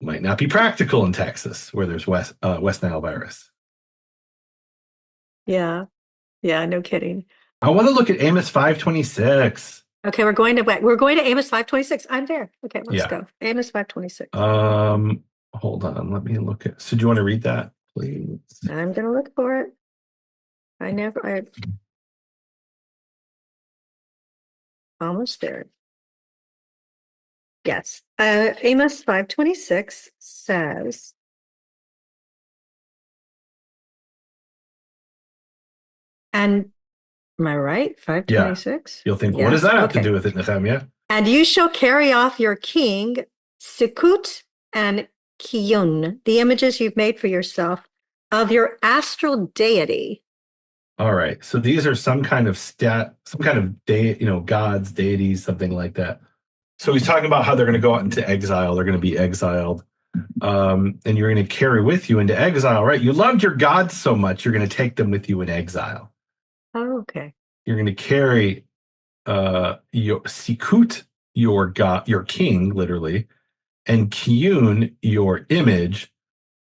Might not be practical in Texas, where there's West Nile virus. Yeah. Yeah, no kidding. I want to look at Amos 5:26. Okay, we're going to Amos 5:26. I'm there. Okay, let's Yeah. go. Amos 5:26. Hold on. Let me look at. So, do you want to read that, please? I'm gonna look for it. I almost there. Yes. Amos 5:26 says, and am I right? Yeah. 5:26? You'll think, what does Yes. that have to Okay. do with it, Nehemia? And you shall carry off your king, Sukkot and Kiyun, the images you've made for yourself, of your astral deity. All right. So these are some kind of gods, deities, something like that. So he's talking about how they're going to go out into exile. They're going to be exiled. And you're going to carry with you into exile, right? You loved your gods so much, you're going to take them with you in exile. Oh, okay. You're going to carry your Sikut, your god, your king, literally, and Kiyun, your image,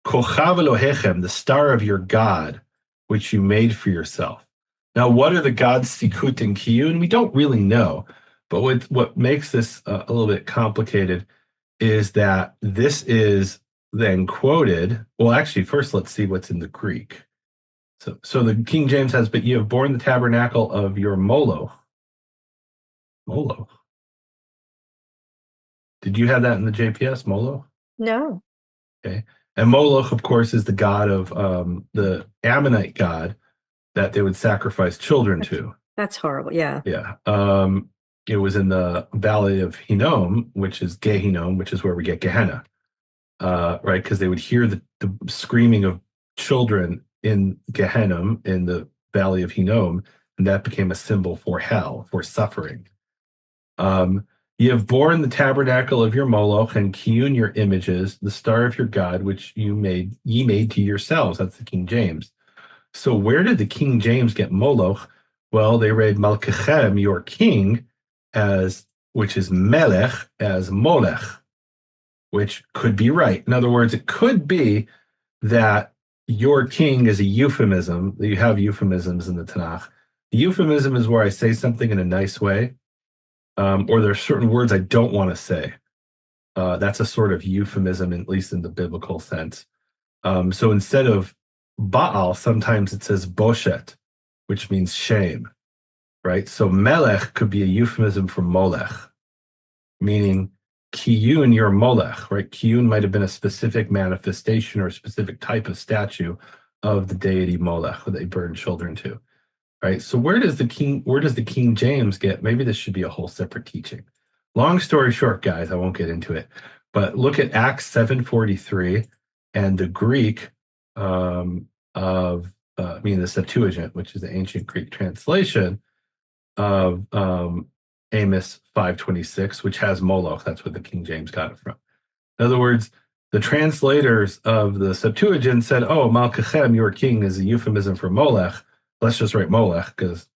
Kochav Elohechem, the star of your God, which you made for yourself. Now, what are the gods Sikut and Kiyun? We don't really know, but what makes this a little bit complicated is that this is then quoted. Well, actually, first let's see what's in the Greek. So the King James has, but you have borne the tabernacle of your Moloch. Moloch. Did you have that in the JPS, Moloch? No, Okay. And Moloch, of course, is the god of the Ammonite god that they would sacrifice children to. that's horrible. Yeah. Yeah. It was in the Valley of Hinnom, which is Gehinnom, which is where we get Gehenna, right? Because they would hear the screaming of children in Gehenna in the Valley of Hinnom, and that became a symbol for hell, for suffering. Ye have borne the tabernacle of your Moloch and Kiyun your images, the star of your God, which ye made to yourselves. That's the King James. So where did the King James get Moloch? Well, they read Malkechem, your king, as which is Melech, as Molech, which could be right. In other words, it could be that your king is a euphemism. You have euphemisms in the Tanakh. The euphemism is where I say something in a nice way, or there are certain words I don't want to say. That's a sort of euphemism, at least in the biblical sense. So instead of Baal, sometimes it says Boshet, which means shame, right? So Melech could be a euphemism for Molech, meaning Kiyun, your Molech, right? Kiyun might have been a specific manifestation or a specific type of statue of the deity Molech that they burned children to, right? So where does the King James get? Maybe this should be a whole separate teaching. Long story short, guys, I won't get into it, but look at Acts 7:43 and the Greek the Septuagint, which is the ancient Greek translation of Amos 5:26, which has Moloch. That's where the King James got it from. In other words, the translators of the Septuagint said, "Oh, Malkechem, your king, is a euphemism for Molech. Let's just write Molech because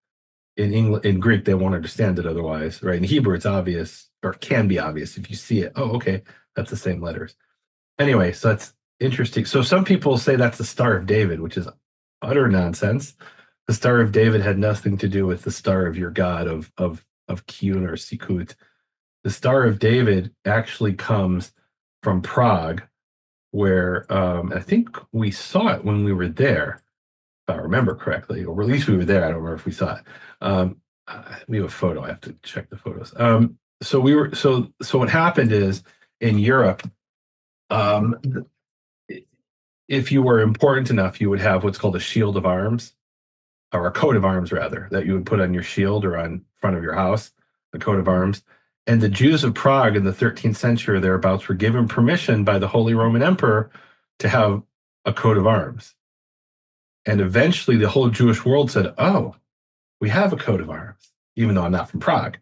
in Greek they won't understand it otherwise, right? In Hebrew, it's obvious or can be obvious if you see it. Oh, okay, that's the same letters. Anyway, so that's interesting. So some people say that's the Star of David, which is utter nonsense. The Star of David had nothing to do with the Star of your God of Kiyun or Sikut. The Star of David actually comes from Prague, where I think we saw it when we were there, if I remember correctly, or at least we were there. I don't remember if we saw it. We have a photo. I have to check the photos. So what happened is in Europe, um, if you were important enough, you would have what's called a shield of arms, or a coat of arms rather, that you would put on your shield or on front of your house, the coat of arms. And the Jews of Prague in the 13th century or thereabouts were given permission by the Holy Roman Emperor to have a coat of arms. And eventually the whole Jewish world said, oh, we have a coat of arms, even though I'm not from Prague.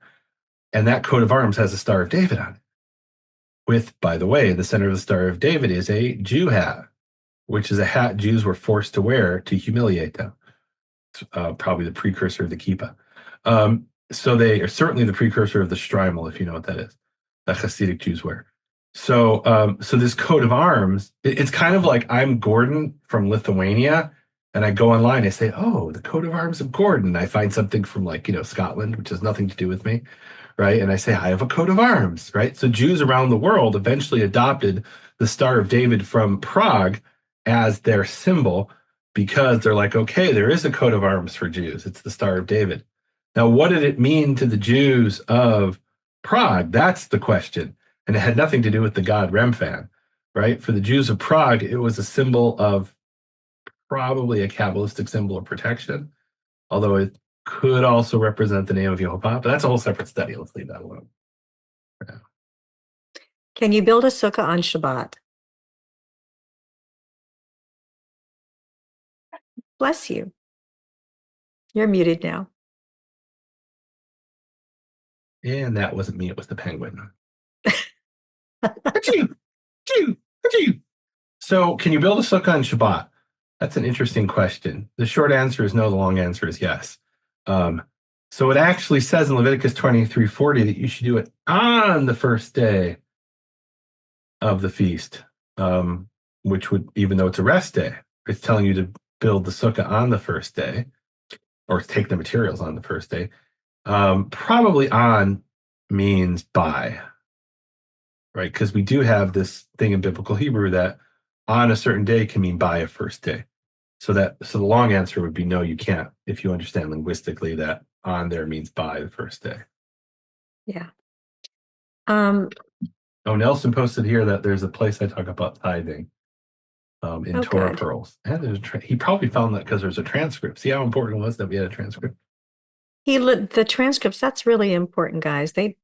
And that coat of arms has a Star of David on it. With, by the way, the center of the Star of David is a Jew hat, which is a hat Jews were forced to wear to humiliate them. Probably the precursor of the kippah. So they are certainly the precursor of the shtreimel, if you know what that is, that Hasidic Jews wear. So this coat of arms, it's kind of like I'm Gordon from Lithuania, and I go online, I say, oh, the coat of arms of Gordon. I find something from Scotland, which has nothing to do with me, right? And I say, I have a coat of arms, right? So Jews around the world eventually adopted the Star of David from Prague as their symbol because they're like, okay, there is a coat of arms for Jews. It's the Star of David. Now, what did it mean to the Jews of Prague? That's the question. And it had nothing to do with the god Remphan, right? For the Jews of Prague, it was a symbol of probably a Kabbalistic symbol of protection, although it could also represent the name of Yehovah, but that's a whole separate study. Let's leave that alone for now. Can you build a sukkah on Shabbat? Bless you. You're muted now. And that wasn't me, it was the penguin. Achoo! Achoo! Achoo! So, can you build a sukkah on Shabbat? That's an interesting question. The short answer is no, the long answer is yes. Um, so it actually says in Leviticus 23:40 that you should do it on the first day of the feast, which would, even though it's a rest day, it's telling you to build the sukkah on the first day or take the materials on the first day. Probably on means by, right? Because we do have this thing in biblical Hebrew that on a certain day can mean by a first day. So the long answer would be no, you can't, if you understand linguistically that on there means by the first day. Yeah. Oh, Nelson posted here that there's a place I talk about tithing in Torah good. Pearls. And he probably found that because there's a transcript. See how important it was that we had a transcript? The transcripts, that's really important, guys. They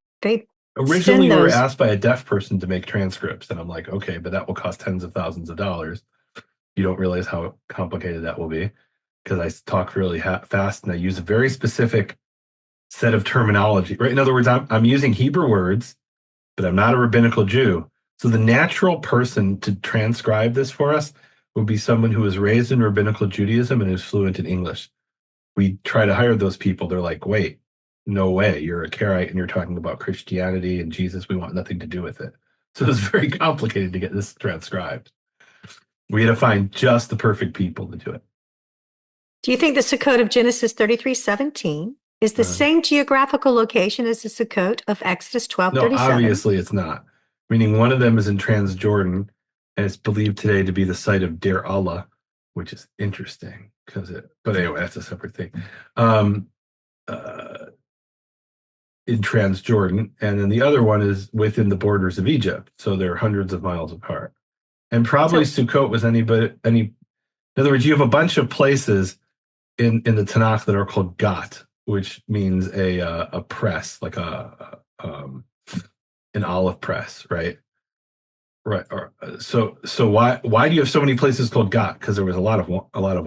Originally, send we were those. asked by a deaf person to make transcripts, and I'm like, okay, but that will cost tens of thousands of dollars. You don't realize how complicated that will be because I talk really fast and I use a very specific set of terminology, right? In other words, I'm using Hebrew words, but I'm not a rabbinical Jew. So the natural person to transcribe this for us would be someone who was raised in rabbinical Judaism and is fluent in English. We try to hire those people. They're like, wait, no way. You're a Karaite and you're talking about Christianity and Jesus. We want nothing to do with it. So it's very complicated to get this transcribed. We had to find just the perfect people to do it. Do you think the Sukkot of Genesis 33:17 is the same geographical location as the Sukkot of Exodus No, 12:37? obviously it's not. Meaning one of them is in Transjordan, and it's believed today to be the site of Deir Allah, which is interesting but anyway, that's a separate thing. Uh, in Transjordan, and then the other one is within the borders of Egypt, so they're hundreds of miles apart. And probably So, Sukkot was any. In other words, you have a bunch of places in the Tanakh that are called Gat, which means a press, like an olive press, right? Right. So why do you have so many places called Gat? Because there was a lot of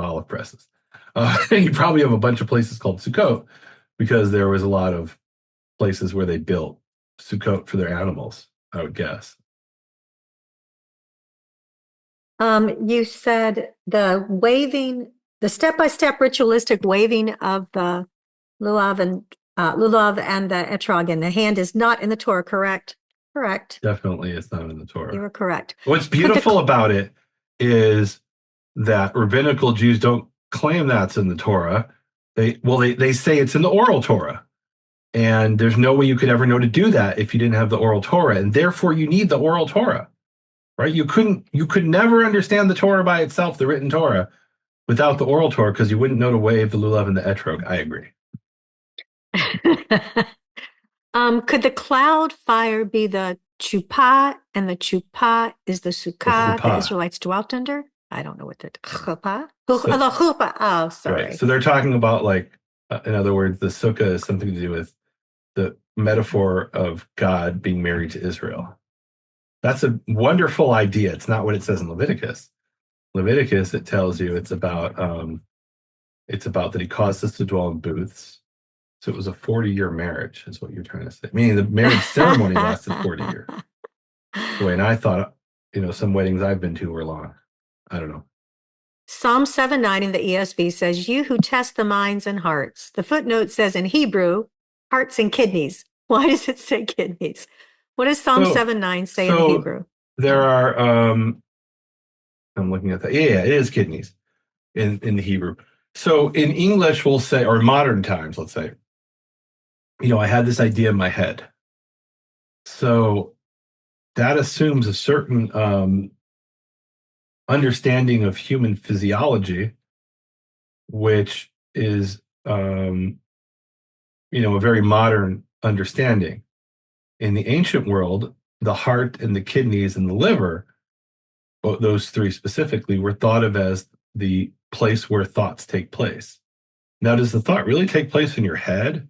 olive presses. And you probably have a bunch of places called Sukkot because there was a lot of places where they built Sukkot for their animals, I would guess. you said the step-by-step ritualistic waving of the lulav and the etrog in the hand is not in the Torah, correct? Correct. Definitely, it's not in the You Torah. were correct. What's Could beautiful about it is that rabbinical Jews don't claim that's in the Torah. They say it's in the oral Torah. And there's no way you could ever know to do that if you didn't have the oral Torah. And therefore you need the oral Torah. Right? You could never understand the Torah by itself, the written Torah, without the oral Torah, because you wouldn't know to wave the lulav and the etrog. I agree. could the cloud fire be the chuppah, and the chuppah is the The sukkah the chuppah. Israelites dwelt under? I don't know what the chuppah. So, The chuppah. Oh, right. sorry. So they're talking about in other words, the sukkah is something to do with the metaphor of God being married to Israel. That's a wonderful idea. It's not what it says in Leviticus. Leviticus, it tells you it's about that he caused us to dwell in booths. So it was a 40-year marriage, is what you're trying to say. Meaning the marriage ceremony lasted 40 years. Boy, and I thought, some weddings I've been to were long. I don't know. Psalm 7:9 in the ESV says, "You who test the minds and hearts." The footnote says in Hebrew, hearts and kidneys. Why does it say kidneys? What does Psalm 7:9 say in the So Hebrew? there are, I'm looking at that. Yeah, it is kidneys in the Hebrew. So in English, we'll say, or modern times, let's say, I had this idea in my head. So that assumes a certain understanding of human physiology, which is, a very modern understanding. In the ancient world, the heart and the kidneys and the liver, those three specifically, were thought of as the place where thoughts take place. Now, does the thought really take place in your head?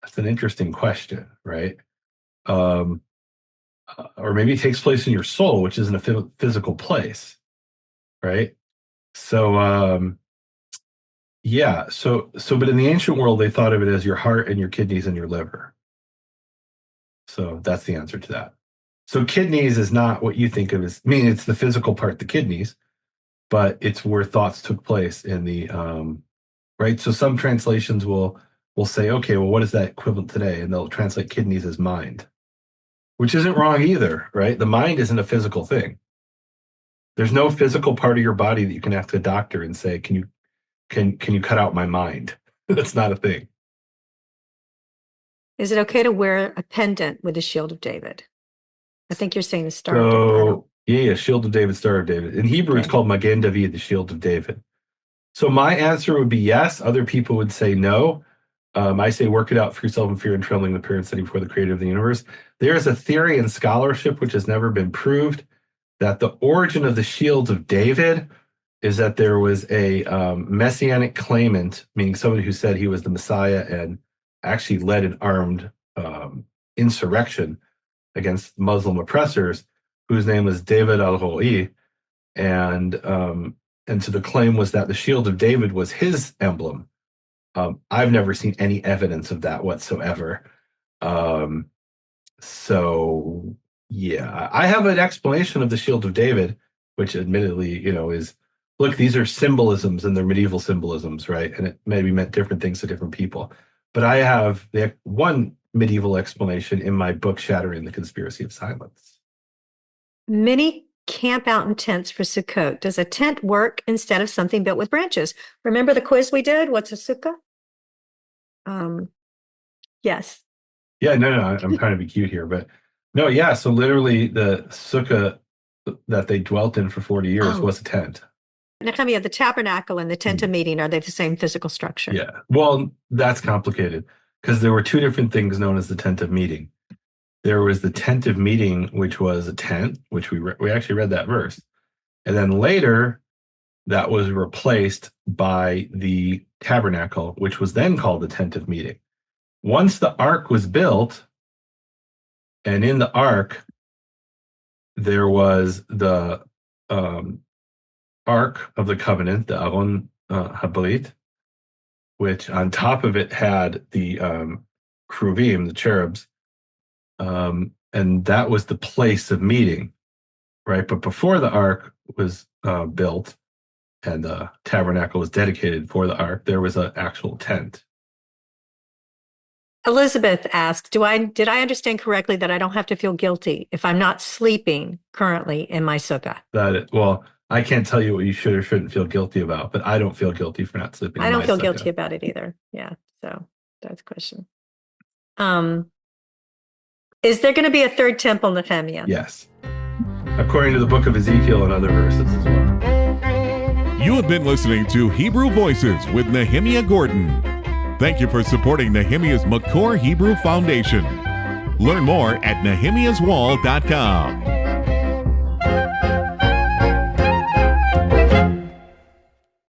That's an interesting question, right? Or maybe it takes place in your soul, which isn't a physical place, right? So Yeah. But in the ancient world, they thought of it as your heart and your kidneys and your liver. So that's the answer to that. So kidneys is not what you think of as, I mean, it's the physical part, the kidneys, but it's where thoughts took place in the, right. So some translations will say, okay, well, what is that equivalent today? And they'll translate kidneys as mind, which isn't wrong either, right? The mind isn't a physical thing. There's no physical part of your body that you can ask a doctor and say, can you cut out my mind? That's not a thing. Is it okay to wear a pendant with the shield of David? I think you're saying the Star of David. So yeah, Shield of David, Star of David. In Hebrew, it's called Magen David, the Shield of David. So my answer would be yes. Other people would say no. I say work it out for yourself in fear and trembling, the parents setting before the creator of the universe. There is a theory in scholarship which has never been proved that the origin of the shields of David is that there was a messianic claimant, meaning somebody who said he was the Messiah and actually led an armed insurrection against Muslim oppressors, whose name was David al-Roi, and so the claim was that the shield of David was his emblem. I've never seen any evidence of that whatsoever. So yeah, I have an explanation of the shield of David, which admittedly, is, look, these are symbolisms and they're medieval symbolisms, right? And it maybe meant different things to different people. But I have the one medieval explanation in my book, Shattering the Conspiracy of Silence. Many camp out in tents for Sukkot. Does a tent work instead of something built with branches? Remember the quiz we did? What's a sukkah? Yes. Yeah, no, I'm trying to be cute here, but no, yeah. So literally the sukkah that they dwelt in for 40 years was a tent. Nehemia, the tabernacle and the tent of meeting, are they the same physical structure? Yeah. Well, that's complicated because there were two different things known as the tent of meeting. There was the tent of meeting, which was a tent, which we actually read that verse. And then later that was replaced by the tabernacle, which was then called the tent of meeting. Once the ark was built, and in the ark, there was the Ark of the Covenant, the Aron Habrit, which on top of it had the Kruvim, the cherubs, and that was the place of meeting, right? But before the Ark was built and the tabernacle was dedicated for the Ark, there was an actual tent. Elizabeth asked, did I understand correctly that I don't have to feel guilty if I'm not sleeping currently in my sukkah? Well, I can't tell you what you should or shouldn't feel guilty about, but I don't feel guilty for not sleeping. I don't feel guilty about it either. Yeah. So that's a question. Is there going to be a third temple, Nehemia? Yes. According to the book of Ezekiel and other verses as well. You have been listening to Hebrew Voices with Nehemia Gordon. Thank you for supporting Nehemia's Makor Hebrew Foundation. Learn more at nehemiaswall.com.